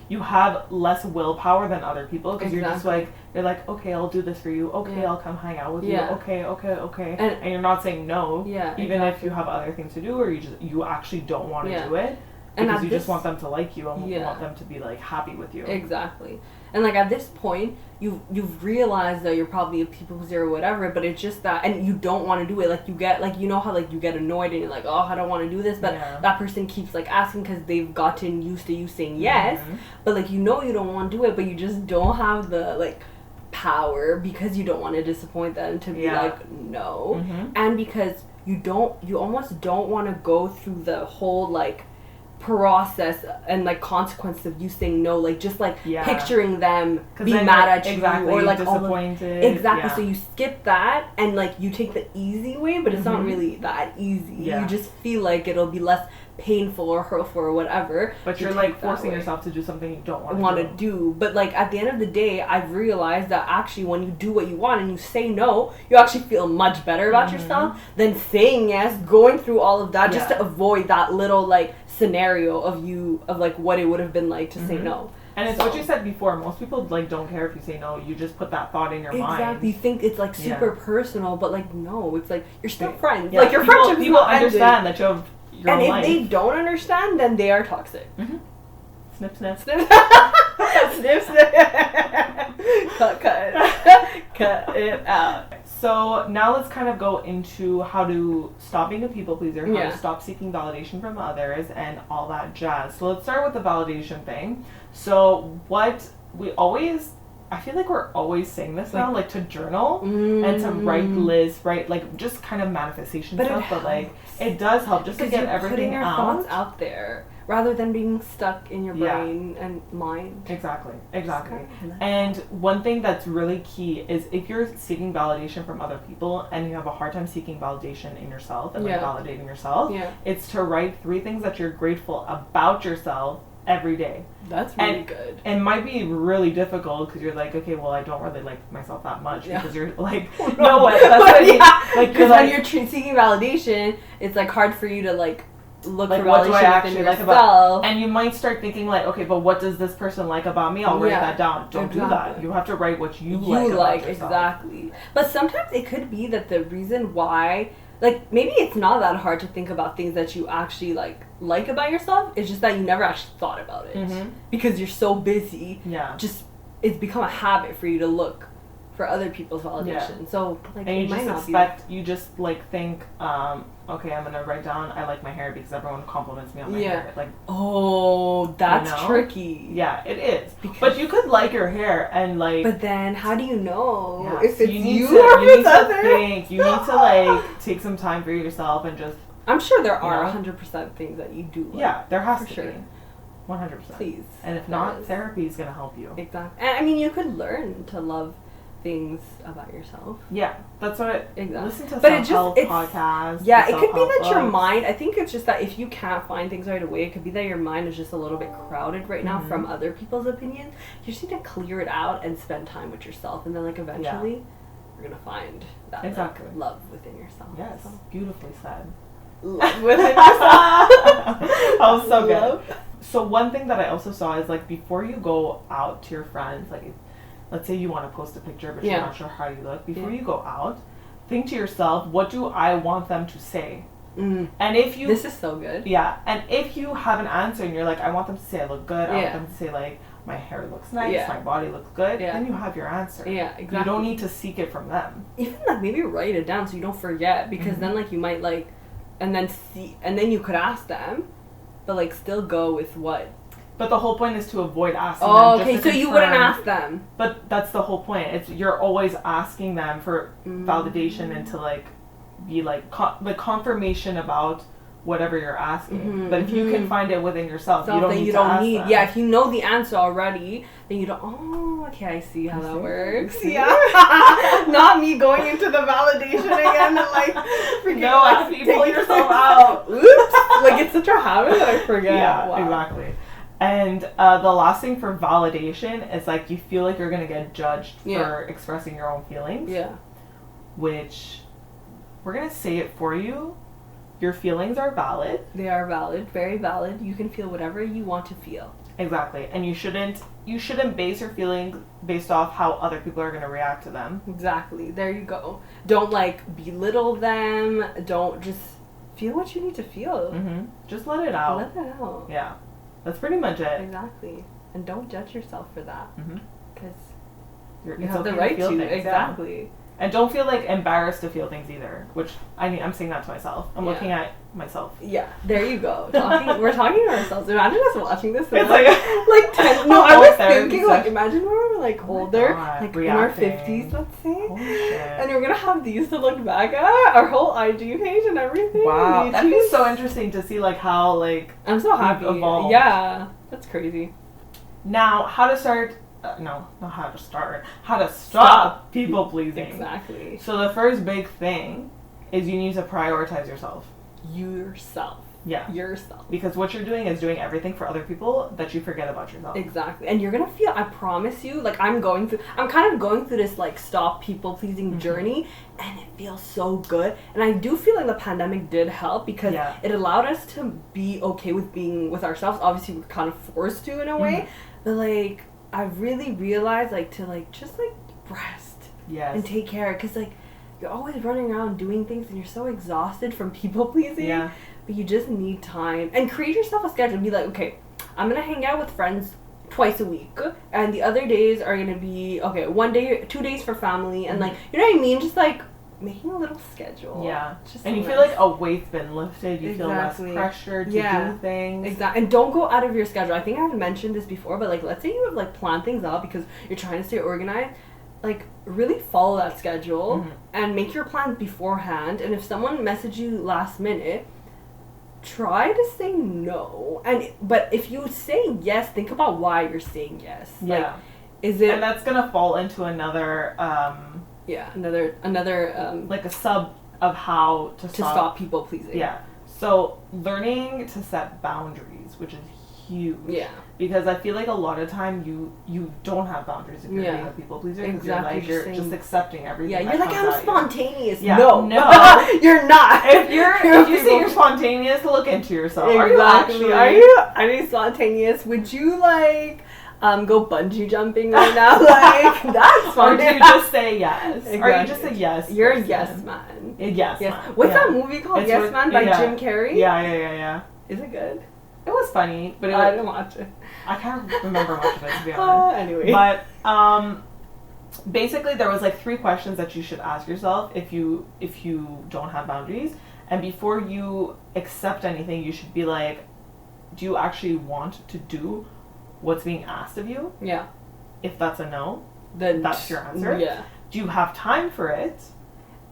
S1: you have less willpower than other people because you're just like, you're like, okay, I'll do this for you, okay, I'll come hang out with you, okay, and you're not saying no, even if you have other things to do or you actually don't want to do it because you just want them to like you and want them to be like happy with you.
S2: Exactly. And like at this point, you've realized that you're probably a people pleaser or whatever, but it's just that, and you don't want to do it. Like you get, like, you know how like you get annoyed and you're like, oh, I don't want to do this, but that person keeps like asking because they've gotten used to you saying yes, but like you don't want to do it, but you just don't have the like power because you don't want to disappoint them to be like no, and because you almost don't want to go through the whole like process and like consequence of you saying no, like just like
S1: Yeah.
S2: picturing them be mad at you
S1: exactly,
S2: or like
S1: disappointed.
S2: Exactly.
S1: Yeah.
S2: So you skip that and like you take the easy way, but it's not
S1: Mhm.
S2: really that easy.
S1: Yeah.
S2: You just feel like it'll be less painful or hurtful or whatever.
S1: But you're like forcing yourself to do something you don't want to
S2: do. But like at the end of the day, I've realized that actually when you do what you want and you say no, you actually feel much better about yourself than saying yes, going through all of that just to avoid that little like scenario of like what it would have been like to say no.
S1: And it's what you said before. Most people like don't care if you say no. You just put that thought in your mind.
S2: Exactly. You think it's like super personal, but like no, it's like you're still friends.
S1: Yeah.
S2: Like your friendship.
S1: People understand that you have your own life.
S2: And if they don't understand, then they are toxic.
S1: Snip, snip,
S2: snip, snip, snip. cut it out.
S1: So now let's kind of go into how to stop being a people pleaser, how
S2: Yeah.
S1: to stop seeking validation from others, and all that jazz. So let's start with the validation thing. So what we always, I feel like we're always saying this now, like to journal and to write lists, right? Like just kind of manifestation stuff, but like it does help just to get everything
S2: your
S1: out.
S2: Thoughts out there rather than being stuck in your brain and mind.
S1: Exactly. And one thing that's really key is if you're seeking validation from other people and you have a hard time seeking validation in yourself and like validating yourself, it's to write 3 things that you're grateful about yourself every day.
S2: That's really good.
S1: It might be really difficult because you're like, okay, well, I don't really like myself that much because you're like, no, but that's what like
S2: because when you're seeking validation, it's like hard for you to like look
S1: like
S2: for
S1: what do I
S2: validation
S1: actually
S2: within
S1: like
S2: yourself.
S1: about, and you might start thinking like, okay, but what does this person like about me? I'll write that down. Don't do that. You have to write what you like about yourself.
S2: Exactly. But sometimes it could be that the reason why, like maybe it's not that hard to think about things that you actually like about yourself. It's just that you never actually thought about it because you're so busy.
S1: Yeah.
S2: Just it's become a habit for you to look for other people's validation. So like,
S1: and you
S2: it
S1: just
S2: might
S1: expect, you just like think, okay, I'm gonna write down I like my hair because everyone compliments me on my hair. Like,
S2: oh, that's tricky.
S1: Yeah, it is. But you could like your hair and like.
S2: But then, how do you know if it's
S1: you need
S2: you
S1: to,
S2: or
S1: you
S2: if
S1: need
S2: it's
S1: to
S2: other?
S1: think. You need to like take some time for yourself and just.
S2: I'm sure there are 100% things that you do.
S1: Yeah, there has to be. 100%.
S2: Please.
S1: And if not, therapy is gonna help you.
S2: Exactly. And I mean, you could learn to love things about yourself.
S1: Yeah, that's what it.
S2: Exactly.
S1: Listen to self-help podcasts.
S2: Yeah, it could be that your mind. I think it's just that if you can't find things right away, it could be that your mind is just a little bit crowded right now from other people's opinions. You just need to clear it out and spend time with yourself, and then like eventually, you're gonna find that like, love within yourself.
S1: Yes, so. Beautifully said.
S2: Love within yourself.
S1: That was so good. So one thing that I also saw is like before you go out to your friends, like. Let's say you want to post a picture, but you're not sure how you look. Before you go out, think to yourself, what do I want them to say? And if you...
S2: This is so good.
S1: Yeah. And if you have an answer and you're like, I want them to say I look good. I want them to say, like, my hair looks nice. My body looks good. Then you have your answer.
S2: Yeah, exactly.
S1: You don't need to seek it from them.
S2: Even, like, maybe write it down so you don't forget. Because then, like, you might, like... And then you could ask them. But, like, still go with what...
S1: But the whole point is to avoid asking them.
S2: Oh, okay, so you wouldn't ask them.
S1: But that's the whole point. It's you're always asking them for validation and to like be like the confirmation about whatever you're asking. But if you can find it within yourself, you don't need to ask them.
S2: Yeah, if you know the answer already, then you don't. Oh, okay, I see how that works. Yeah, not me going into the validation again and like freaking
S1: like people yourself out.
S2: Oops, like it's such a habit that I forget.
S1: Yeah, exactly. And the last thing for validation is like you feel like you're gonna get judged for expressing your own feelings.
S2: Yeah.
S1: Which we're gonna say it for you. Your feelings are valid.
S2: They are valid, very valid. You can feel whatever you want to feel.
S1: Exactly. And you shouldn't base your feelings based off how other people are gonna react to them.
S2: Exactly. There you go. Don't like belittle them. Don't just feel what you need to feel.
S1: Just let it out.
S2: Let it out.
S1: Yeah. That's pretty much it.
S2: Exactly. And don't judge yourself for that. Because you
S1: it's
S2: have
S1: okay
S2: the right to.
S1: things,
S2: Exactly.
S1: And don't feel like embarrassed to feel things either, which I'm saying that to myself. I'm looking at myself.
S2: Yeah, there you go. We're talking to ourselves. Imagine us watching this.
S1: It's
S2: like 10. No, I was thinking like, imagine when we're like older, like reacting. In our 50s, let's say, and we're gonna have these to look back at, our whole IG page and everything.
S1: Wow, that'd be so interesting to see like how like
S2: I'm so happy.
S1: Evolved.
S2: Yeah, that's crazy.
S1: Now, how to start. No, not how to start. How to stop people pleasing.
S2: Exactly.
S1: So the first big thing is you need to prioritize yourself.
S2: Yourself.
S1: Yeah.
S2: Yourself.
S1: Because what you're doing is doing everything for other people that you forget about yourself.
S2: Exactly. And you're gonna feel, I promise you, like I'm kind of going through this like stop people pleasing journey, and it feels so good. And I do feel like the pandemic did help because it allowed us to be okay with being with ourselves. Obviously we're kind of forced to in a way, but like I really realized like to like just like rest and take care, because like you're always running around doing things and you're so exhausted from people pleasing. Yeah. But you just need time and create yourself a schedule. Be like, okay, I'm gonna hang out with friends twice a week, and the other days are gonna be 1 day, 2 days for family, and like you know what I mean, just like making a little schedule.
S1: Yeah. Just and you feel like a weight's been lifted. You feel less pressure to do things.
S2: Exactly. And don't go out of your schedule. I think I haven't mentioned this before, but like let's say you have like planned things out because you're trying to stay organized. Like really follow that schedule and make your plans beforehand. And if someone messages you last minute, try to say no. But if you say yes, think about why you're saying yes.
S1: Yeah.
S2: Like, is it?
S1: And that's gonna fall into another.
S2: Another
S1: like a sub of how to
S2: stop people pleasing.
S1: Yeah. So learning to set boundaries, which is huge. Yeah. Because I feel like a lot of time you don't have boundaries if you're being a people pleaser. Exactly. You're just accepting everything. Yeah.
S2: You're like, I'm spontaneous.
S1: Yeah.
S2: No, you're not.
S1: If you say you're spontaneous, look into yourself.
S2: Exactly. Are you spontaneous? Would you like go bungee jumping right now? Like that's fun.
S1: Or do you just say yes? Exactly. Or you just say yes?
S2: You're a yes man.
S1: Yes man.
S2: What's that movie called? Yes Man by Jim Carrey?
S1: Yeah.
S2: Is it good?
S1: It was funny, but
S2: I didn't watch it.
S1: I can't remember much of it, to be honest.
S2: Anyway.
S1: But basically there was like 3 questions that you should ask yourself if you don't have boundaries. And before you accept anything, you should be like, do you actually want to do what's being asked of you? Yeah. If that's a no, then that's your answer. Yeah. Do you have time for it?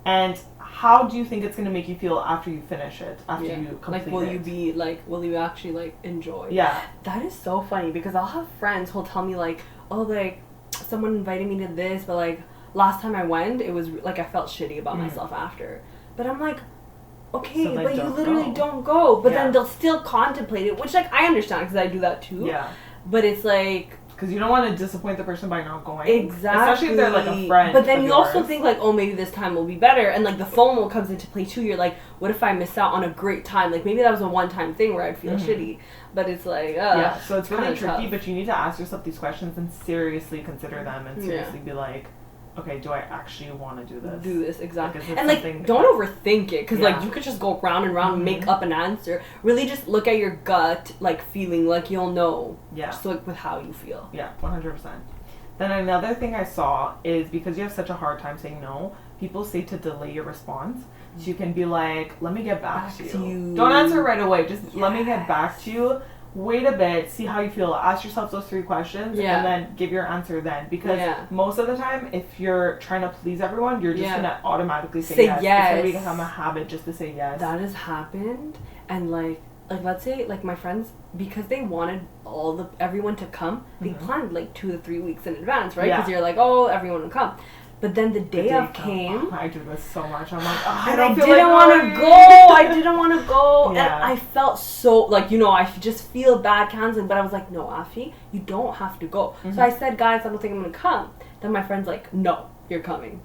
S1: And how do you think it's going to make you feel after you finish it, after you complete it?
S2: Will you actually like enjoy?
S1: Yeah.
S2: That is so funny because I'll have friends who'll tell me like, oh, like someone invited me to this, but like last time I went, it was like I felt shitty about myself after. But I'm like, okay, so but you literally don't go. But then they'll still contemplate it, which like I understand because I do that too. Yeah. But it's like,
S1: because you don't want to disappoint the person by not going.
S2: Exactly.
S1: Especially if they're like a friend.
S2: But then you also think like, oh, maybe this time will be better. And like the FOMO comes into play too. You're like, what if I miss out on a great time? Like maybe that was a one-time thing where I'd feel shitty. But it's like,
S1: yeah. So it's really tricky, tough. But you need to ask yourself these questions and seriously consider them and seriously be like, okay, do I actually want to do this?
S2: Do this, exactly. And like, don't overthink it, because like you could just go round and round and make up an answer. Really just look at your gut, like feeling, like you'll know. Yeah. Just like with how you feel.
S1: Yeah, 100%. Then another thing I saw is because you have such a hard time saying no, people say to delay your response. So you can be like, let me get back to you. Don't answer right away. Just let me get back to you. Wait a bit, see how you feel. Ask yourself those 3 questions and then give your answer then. Because most of the time, if you're trying to please everyone, you're just going to automatically say yes. It's going to become a habit just to say yes.
S2: That has happened. And like let's say like my friends, because they wanted everyone to come, they planned like 2 to 3 weeks in advance, right? Because you're like, oh, everyone will come. But then the day of came.
S1: I do this so much. I'm like, oh,
S2: I didn't want to go. I didn't want to go. Yeah. And I felt so, like, you know, I just feel bad canceling. But I was like, no, Afi, you don't have to go. So I said, guys, I don't think I'm going to come. Then my friend's like, no, you're coming.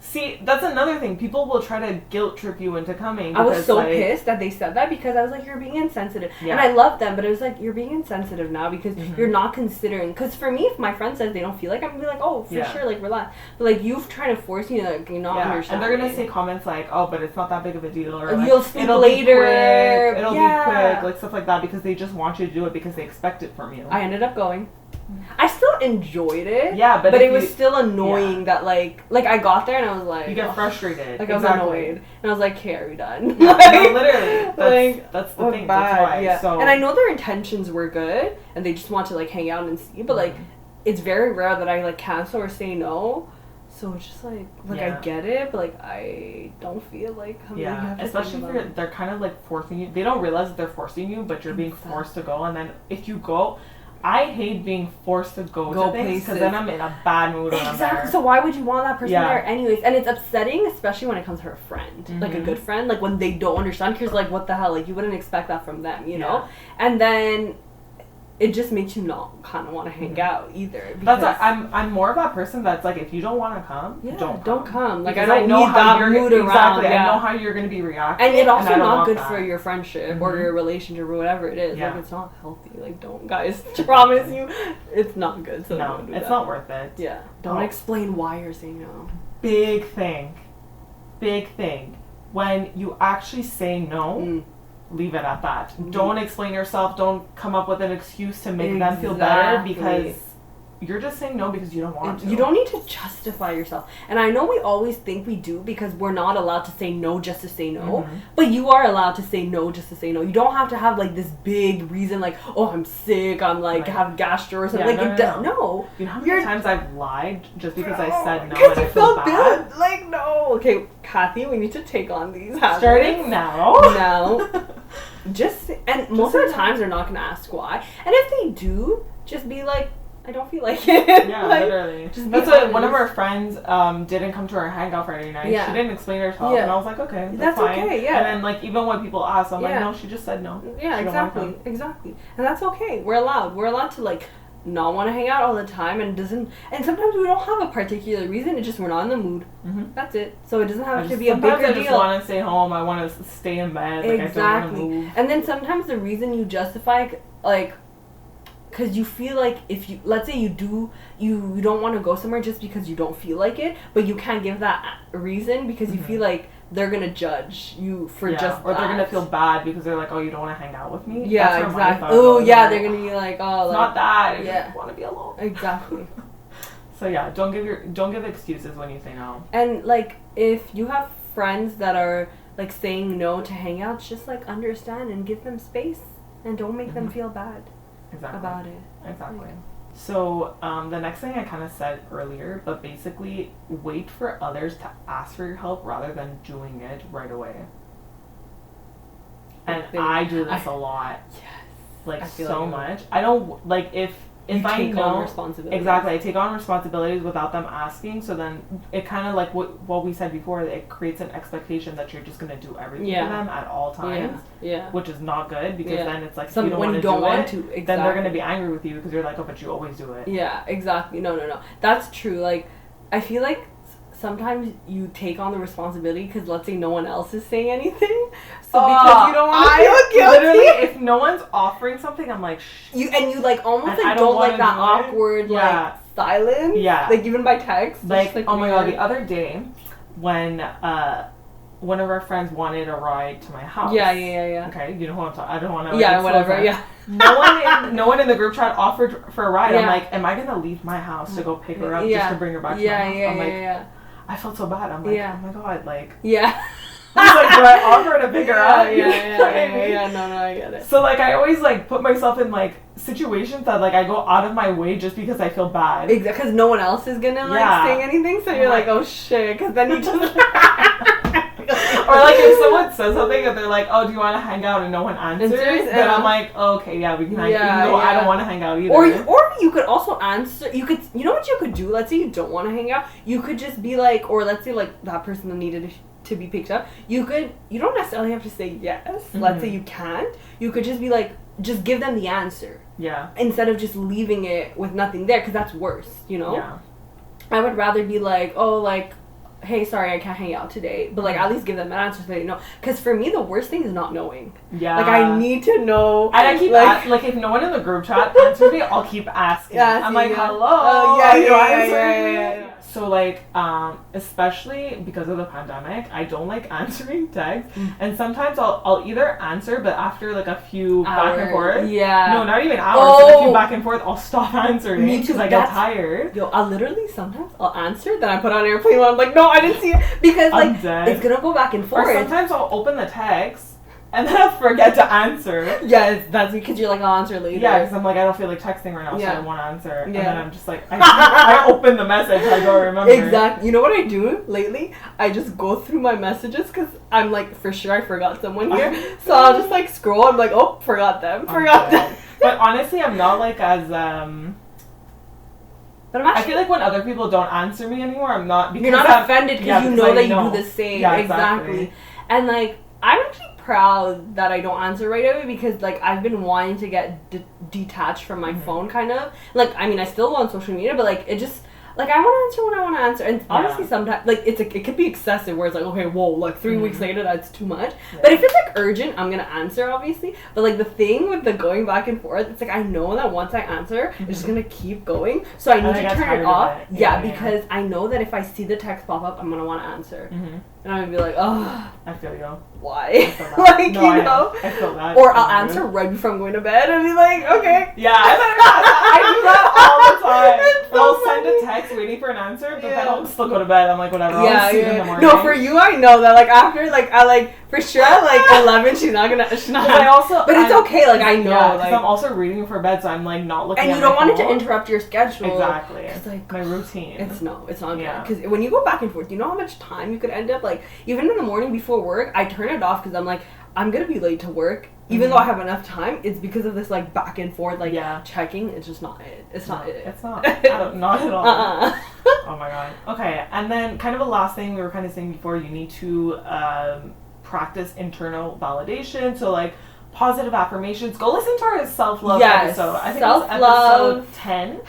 S1: See, that's another thing. People will try to guilt trip you into coming.
S2: I was so pissed that they said that because I was like, you're being insensitive. Yeah. And I love them, but it was like, you're being insensitive now because you're not considering. Because for me, if my friend says they don't feel like, I'm going to be like, oh, for sure, like, relax. But like, you've trying to force me to, like, you're not understanding.
S1: And they're going to say comments like, oh, but it's not that big of a deal. Or like,
S2: you'll sleep later.
S1: It'll be quick. Like, stuff like that because they just want you to do it because they expect it from you.
S2: I ended up going. I still enjoyed it.
S1: Yeah, but
S2: it was still annoying that like I got there and I was like,
S1: you get frustrated.
S2: Like I was annoyed and I was like, "Okay, are we done?"
S1: Yeah, no, literally. That's the thing.
S2: Bad.
S1: That's why.
S2: Yeah.
S1: So.
S2: And I know their intentions were good and they just want to like hang out and see, but like it's very rare that I like cancel or say no. So it's just like I get it, but like I don't feel like
S1: especially if they're kind of like forcing you. They don't realize that they're forcing you, but you're being forced to go. And then if you go, I hate being forced to go to things because then I'm in a bad mood.
S2: Exactly. So why would you want that person there anyways? And it's upsetting, especially when it comes to a friend, like a good friend, like when they don't understand. Because like what the hell, like you wouldn't expect that from them, you know? And then it just makes you not kind of want to hang out either.
S1: That's like, I'm more of that person that's like, if you don't want to come, don't come.
S2: Like because I don't need that mood around.
S1: Exactly. I know how you're going to be reacting.
S2: And it's also not good for your friendship or your relationship or whatever it is. Like it's not healthy. Like don't, guys, promise you, it's not good. So
S1: no, it's not worth it.
S2: Yeah. Don't explain why you're saying no.
S1: Big thing. When you actually say no. Leave it at that. Don't explain yourself. Don't come up with an excuse to make them feel better because you're just saying no because you don't want to.
S2: You don't need to justify yourself. And I know we always think we do because we're not allowed to say no just to say no. But you are allowed to say no just to say no. You don't have to have like this big reason like, oh, I'm sick. I'm like have gastro or something. No.
S1: You know how many times I've lied just because I said no
S2: and I feel bad? Like no. Okay, Kathy, we need to take on these habits.
S1: Starting now.
S2: Most of the times they're not going to ask why. And if they do, just be like, I don't feel like it.
S1: Yeah, literally. That's what one of our friends didn't come to our hangout Friday night.
S2: Yeah.
S1: She didn't explain herself, and I was like, okay, that's fine.
S2: Okay. Yeah.
S1: And then like even when people ask, I'm like, no, she just said no.
S2: Yeah, exactly, and that's okay. We're allowed to like not want to hang out all the time, and sometimes we don't have a particular reason. It's just we're not in the mood. That's it. So it doesn't have to be a bigger deal.
S1: I just want to stay home. I want to stay in bed. Like,
S2: exactly.
S1: I don't want to move.
S2: And then sometimes the reason you justify like. Because you feel like let's say you don't want to go somewhere just because you don't feel like it, but you can't give that reason because you feel like they're going to judge you for just
S1: or they're going to feel bad because they're like, oh, you don't want to hang out with me?
S2: Yeah, exactly. Oh, yeah, they're going to be like, oh.
S1: It's not that. I just want to be alone.
S2: Exactly.
S1: So yeah, don't give excuses when you say no.
S2: And like, if you have friends that are like saying no to hangouts, just like understand and give them space and don't make them feel bad. About it.
S1: Exactly. So the next thing I kind of said earlier, but basically wait for others to ask for your help rather than doing it right away. And I do this a lot. Yes. Like so much. I don't like if I
S2: take on responsibilities.
S1: Exactly, I take on responsibilities without them asking. So then it kind of like what we said before. It creates an expectation that you're just gonna do everything for them at all times. Yeah. Which is not good because then it's like if you don't want to do it, then they're gonna be angry with you because you're like, oh, but you always do it.
S2: Yeah, exactly. No. That's true. Like, I feel like sometimes you take on the responsibility because let's say no one else is saying anything, so because you don't want to feel guilty.
S1: Literally, if no one's offering something, I'm like,
S2: you like almost like don't like that awkward like silence. Yeah, like even by text.
S1: Like oh my god, the other day when one of our friends wanted a ride to my house.
S2: Yeah.
S1: Okay, you know who I'm talking. I don't want to.
S2: Yeah, whatever. Yeah.
S1: No one in the group chat offered for a ride. I'm like, am I gonna leave my house to go pick her up just to bring her back to my house? I'm like, I felt so bad. I'm like, oh my god, like.
S2: Yeah.
S1: I was like, do I offer to pick her up?
S2: Yeah, no, I get it.
S1: So, like, I always, like, put myself in, like, situations that, like, I go out of my way just because I feel bad.
S2: Exactly, because no one else is gonna, like, say anything, so you're like, oh, shit, because then you just...
S1: Or, like, if someone says something and they're like, oh, do you want to hang out, and no one answers, then I'm like, oh, okay, yeah, we can hang out, even though I don't want to hang out either.
S2: Or you could also answer, you know what you could do? Let's say you don't want to hang out, you could just be like, or let's say, like, that person that needed to be picked up, you don't necessarily have to say yes. Let's say you can't. You could just be like, just give them the answer.
S1: Yeah. Instead
S2: of just leaving it with nothing there, because that's worse, you know?
S1: Yeah.
S2: I would rather be like, oh, like, hey, sorry, I can't hang out today. But, like, at least give them an answer so they know. Because for me, the worst thing is not knowing.
S1: Yeah.
S2: Like, I need to know.
S1: And I keep like if no one in the group chat answers me, I'll keep asking. I'm like, hello.
S2: Yeah.
S1: So, like, especially because of the pandemic, I don't like answering texts. And sometimes I'll either answer, but after, like, a few back and forth.
S2: Yeah.
S1: No, not even hours. But a few back and forth, I'll stop answering.
S2: Me too.
S1: Because I get tired.
S2: Yo, sometimes I'll answer, then I put on airplane mode. I'm like, no, I didn't see it. Because, like, it's going to go back and forth.
S1: Or sometimes I'll open the text. And then I'll forget to answer.
S2: Yes, that's because you're like, I'll answer later.
S1: Yeah, because I'm like, I don't feel like texting right now, so I don't want to answer.
S2: Yeah.
S1: And then I'm just like, I open the message, I don't remember.
S2: Exactly. You know what I do lately? I just go through my messages because I'm like, for sure I forgot someone here. So I'll just like scroll. I'm like, oh, forgot them.
S1: But honestly, I'm not like as,
S2: But I
S1: feel like when other people don't answer me anymore, I'm not, because
S2: you're not offended because you know that you do the same.
S1: Yeah,
S2: exactly. And like, I'm actually proud that I don't answer right away because like I've been wanting to get detached from my phone kind of. Like, I mean, I still go on social media, but like it just like I want to answer when I want to answer. And honestly, sometimes like it could be excessive where it's like, okay, whoa, like 3 weeks later, that's too much. Yeah. But if it's like urgent, I'm gonna answer obviously. But like the thing with the going back and forth, it's like I know that once I answer, it's just gonna keep going. So I need to turn it off. Yeah, because I know that if I see the text pop up, I'm gonna want to answer. And I'm gonna be like, oh,
S1: I feel you.
S2: Why? Like, no, you know?
S1: I feel that.
S2: Or I'll answer right before I'm going to bed and be like, okay.
S1: Yeah, I do that all the time. I'll send a text waiting for an answer, but then I'll still go to bed. I'm like, whatever, I'll see you in the morning.
S2: No, for you, I know that. Like, after, like, I, like, for sure, like, 11, she's not. But it's okay, like, I know.
S1: Yeah,
S2: like,
S1: I'm also reading for bed, so I'm, like, not looking at
S2: and you don't want it to interrupt your schedule.
S1: Exactly.
S2: It's like,
S1: my routine.
S2: It's not good. Because when you go back and forth, you know how much time you could end up, like, even in the morning before work, I turn it off because I'm like, I'm gonna be late to work. Even though I have enough time, it's because of this like back and forth, like checking. It's just not it. It's not it.
S1: It's not. Not at all. Oh my god. Okay, and then kind of a last thing we were kind of saying before, you need to practice internal validation. So like positive affirmations. Go listen to our self-love episode. I think
S2: self-love,
S1: it was episode 10.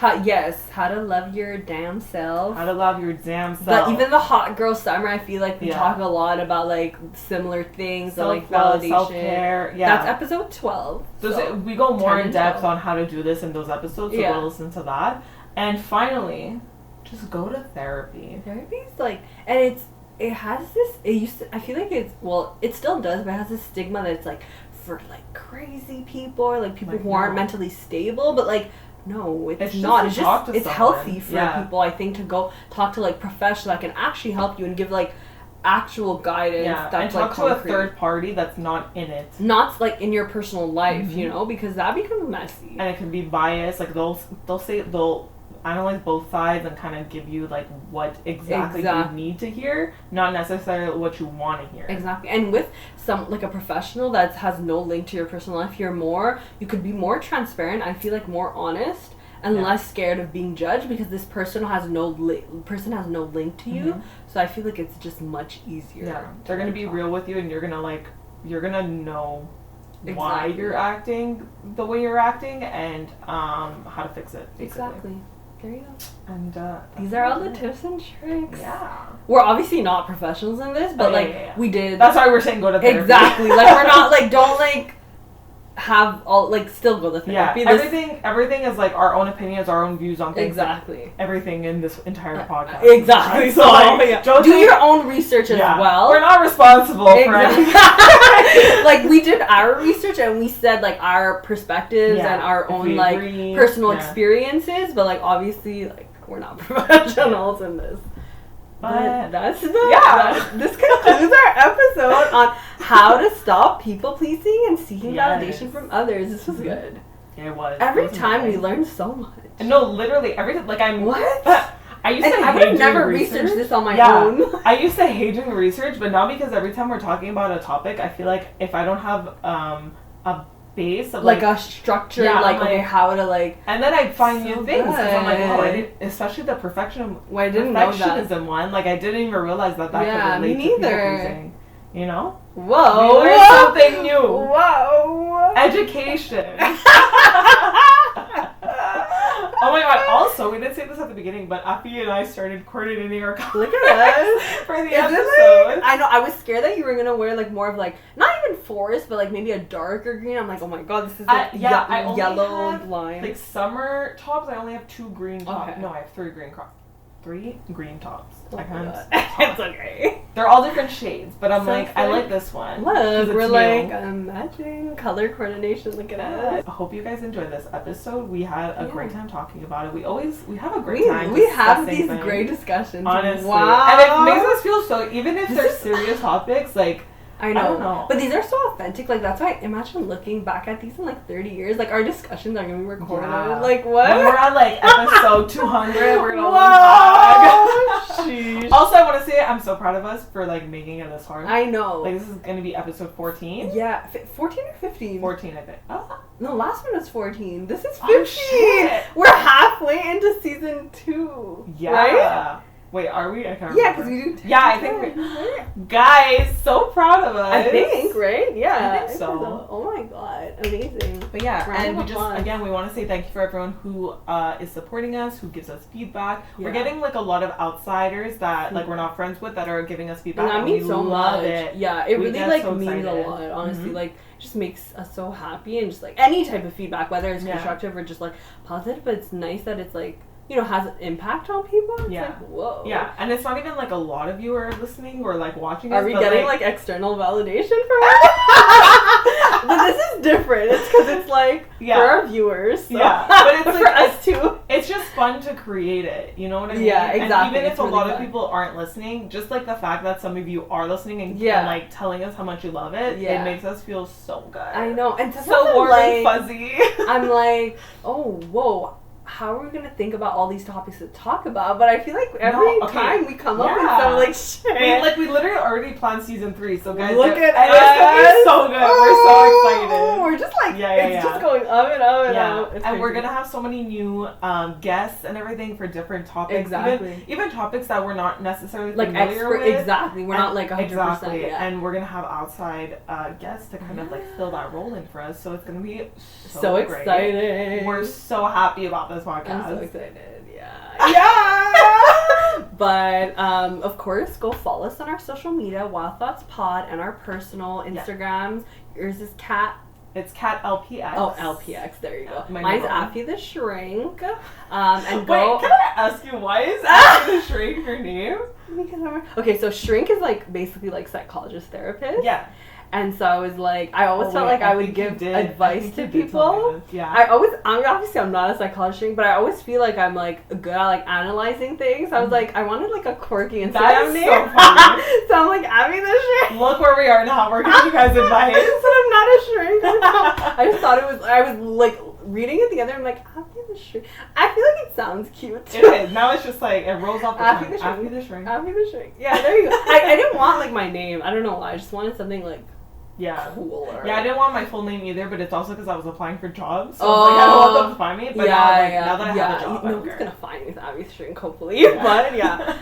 S2: How to love your damn self.
S1: How to love your damn self.
S2: But even the hot girl summer, I feel like we talk a lot about like similar things, like validation,
S1: self-care. Yeah,
S2: that's episode 12.
S1: We go more in depth on how to do this in those episodes. So go listen to that. And finally, just go to therapy.
S2: Therapy's like, and it has this. It used to. I feel like it still does, but it has this stigma that it's like for like crazy people or like people who aren't mentally stable, but like no, it's not. It's healthy for people, I think, to go talk to like professionals that can actually help you and give like actual guidance. That's
S1: and talk to a third party that's not in it,
S2: not like in your personal life, you know, because that becomes messy
S1: and it can be biased. Like they'll analyze both sides and kind of give you like what exactly you need to hear, not necessarily what you want to hear.
S2: Exactly. And with some like a professional that has no link to your personal life, you could be more transparent, I feel like more honest and less scared of being judged because this person has no link to you. So I feel like it's just much easier.
S1: Yeah. They're going to be real with you and you're going to know why you're acting the way you're acting and how to fix it, basically.
S2: Exactly. There you go.
S1: And
S2: these are all the tips and tricks.
S1: Yeah.
S2: We're obviously not professionals in this, but we did.
S1: That's why we're saying go to therapy.
S2: Exactly. Like we're not like don't like have all like still go to therapy.
S1: Yeah. Everything is like our own opinions, our own views on things.
S2: Exactly.
S1: Like, everything in this entire podcast.
S2: Exactly.
S1: Right? So like,
S2: do your own research as well.
S1: We're not responsible for anything.
S2: Like we did our research and we said like our perspectives and our own like personal experiences, but like obviously like we're not professionals in this. But this concludes our episode on how to stop people pleasing and seeking validation from others. This was good.
S1: It was.
S2: Every time we learned so much.
S1: No, literally every time. Like I would have
S2: never researched this on my own.
S1: I used to hate doing research, but now because every time we're talking about a topic, I feel like if I don't have a base of
S2: like a structure, how to like,
S1: and then I find new things because I'm like, I didn't, especially the perfectionism one. Like I didn't even realize that could relate to people pleasing. You know?
S2: Whoa!
S1: We learned something new.
S2: Whoa!
S1: Education. Oh my god, also, we didn't say this at the beginning, but Afi and I started coordinating our colors.
S2: Look at us.
S1: For the episode.
S2: I know, I was scared that you were going to wear like more of like, not even forest, but like maybe a darker green. I'm like, oh my god, this is like
S1: I
S2: yellow line.
S1: Like summer tops, I only have 2 green tops. Okay. No, I have 3 green tops. 3 green tops.
S2: Oh
S1: I can't.
S2: it's okay.
S1: They're all different shades, but I'm
S2: So
S1: like, I like this one.
S2: Look, we're
S1: new.
S2: like matching color coordination. Look at us.
S1: I hope you guys enjoyed this episode. We had a great time talking about it. We have a great
S2: we,
S1: time.
S2: We have
S1: these
S2: great discussions.
S1: Honestly.
S2: Wow.
S1: And it makes us feel so, even if they're serious topics, like,
S2: I know.
S1: I don't know.
S2: But these are so authentic. Like, that's why, imagine looking back at these in, like, 30 years. Like, our discussions are going to be recorded.
S1: Yeah.
S2: Like, what?
S1: When we're at, like, episode 200, we're going to look back.
S2: Sheesh.
S1: Also, I want to say I'm so proud of us for, like, making it this hard.
S2: I know.
S1: Like, this is going to be episode 14?
S2: Yeah. 14 or 15?
S1: 14, I think. Oh.
S2: No, last one was 14. This is 15.
S1: Oh, shit.
S2: We're halfway into season 2.
S1: Yeah.
S2: Right?
S1: Wait, are we? I can't
S2: Yeah,
S1: remember.
S2: because we do.
S1: Yeah, I think we. Guys, so proud of us.
S2: I think, right? Yeah.
S1: I think so.
S2: Oh my god, amazing.
S1: But yeah,
S2: Round
S1: and we
S2: of
S1: just,
S2: applause.
S1: again, we want to say thank you for everyone who is supporting us, who gives us feedback.
S2: Yeah.
S1: We're getting, like, a lot of outsiders that, like, we're not friends with that are giving us feedback.
S2: And that means
S1: we
S2: so
S1: love
S2: much.
S1: it.
S2: Yeah, it
S1: We
S2: really,
S1: get
S2: like,
S1: so
S2: means a
S1: excited.
S2: lot, honestly.
S1: Mhm.
S2: Like, it just makes us so happy, and just, like, any type of feedback, whether it's
S1: Yeah.
S2: constructive or just, like, positive, but it's nice that it's, like, you know, has an impact on people. It's
S1: Yeah.
S2: like, whoa.
S1: Yeah, and it's not even, like, a lot of you are listening or, like, watching us.
S2: Are we
S1: but,
S2: getting, like, external validation from it? But this is different. It's because it's, like,
S1: Yeah.
S2: for our viewers. So.
S1: Yeah, but it's,
S2: for
S1: like,
S2: us, too.
S1: It's just fun to create it, you know what I mean?
S2: Yeah, exactly.
S1: And even if
S2: It's
S1: a
S2: really
S1: lot of
S2: fun.
S1: people aren't listening, just, like, the fact that some of you are listening and,
S2: Yeah.
S1: and like, telling us how much you love it,
S2: Yeah.
S1: it makes us feel so good.
S2: I know. And sometimes
S1: So warm and
S2: like,
S1: fuzzy.
S2: I'm like, oh, whoa. How are we going to think about all these topics to talk about? But I feel like every time we come up with some, like, shit.
S1: we literally already planned season 3, so guys,
S2: Look at
S1: and it's gonna
S2: us.
S1: be so good.
S2: Oh,
S1: We're so excited.
S2: We're just like,
S1: Yeah,
S2: it's just going up and up and up. It's
S1: and we're
S2: crazy.
S1: gonna have so many new guests and everything for different topics.
S2: Exactly.
S1: Even topics that we're not necessarily
S2: like
S1: familiar
S2: expert,
S1: with.
S2: exactly. We're not like 100%.
S1: Exactly.
S2: Yeah.
S1: And we're gonna have outside guests to kind of like fill that role in for us. So it's gonna be
S2: so
S1: great.
S2: excited.
S1: We're so happy about this podcast.
S2: I'm so excited. Yeah. But of course, go follow us on our social media, Wild Thoughts Pod, and our personal Instagrams. Yours is Cat.
S1: It's Cat LPX.
S2: Oh, LPX. There you go.
S1: My
S2: Mine's
S1: new one.
S2: Affy the Shrink. And go.
S1: Wait, can I ask you why is Affy the Shrink your name?
S2: Okay, so Shrink is like basically like psychologist therapist.
S1: Yeah.
S2: And so I was like, I always felt like I would give advice to people.
S1: Yeah.
S2: Obviously I'm not a psychologist, but I always feel like I'm like good at like analyzing things. I was like, I wanted like a quirky Instagram name.
S1: So funny.
S2: So I'm like, Abby the Shrink.
S1: Look where we are now. We're giving you guys advice.
S2: But I'm not a shrink. I just thought I was like reading it together. I'm like, Abby the Shrink. I feel like it sounds cute.
S1: It is. Now it's just like, it rolls off the
S2: Affy
S1: tongue.
S2: the Shrink.
S1: Affy the Shrink.
S2: Abby the Shrink. Yeah, there you go. I didn't want like my name. I don't know why. I just wanted something like cooler.
S1: Yeah, I didn't want my full name either, but it's also because I was applying for jobs. So
S2: Oh.
S1: I was like, I don't want them to find me. But now that I have a job, I don't
S2: nobody's
S1: care.
S2: gonna find me with Abby the Shrink, hopefully. But yeah.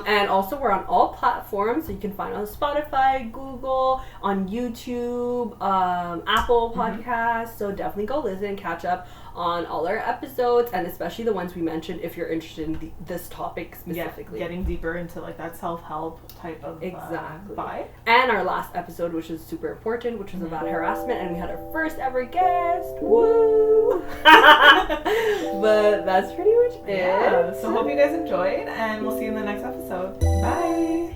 S2: And also we're on all platforms, so you can find us on Spotify, Google, on YouTube, Apple Podcasts. So definitely go listen, catch up on all our episodes, and especially the ones we mentioned if you're interested in this topic specifically.
S1: Getting deeper into like that self-help type of vibe.
S2: And our last episode, which is super important, which was about harassment, and we had our first ever guest. Woo! But that's pretty much it.
S1: Yeah. So hope you guys enjoyed, and we'll see you in the next episode. Bye.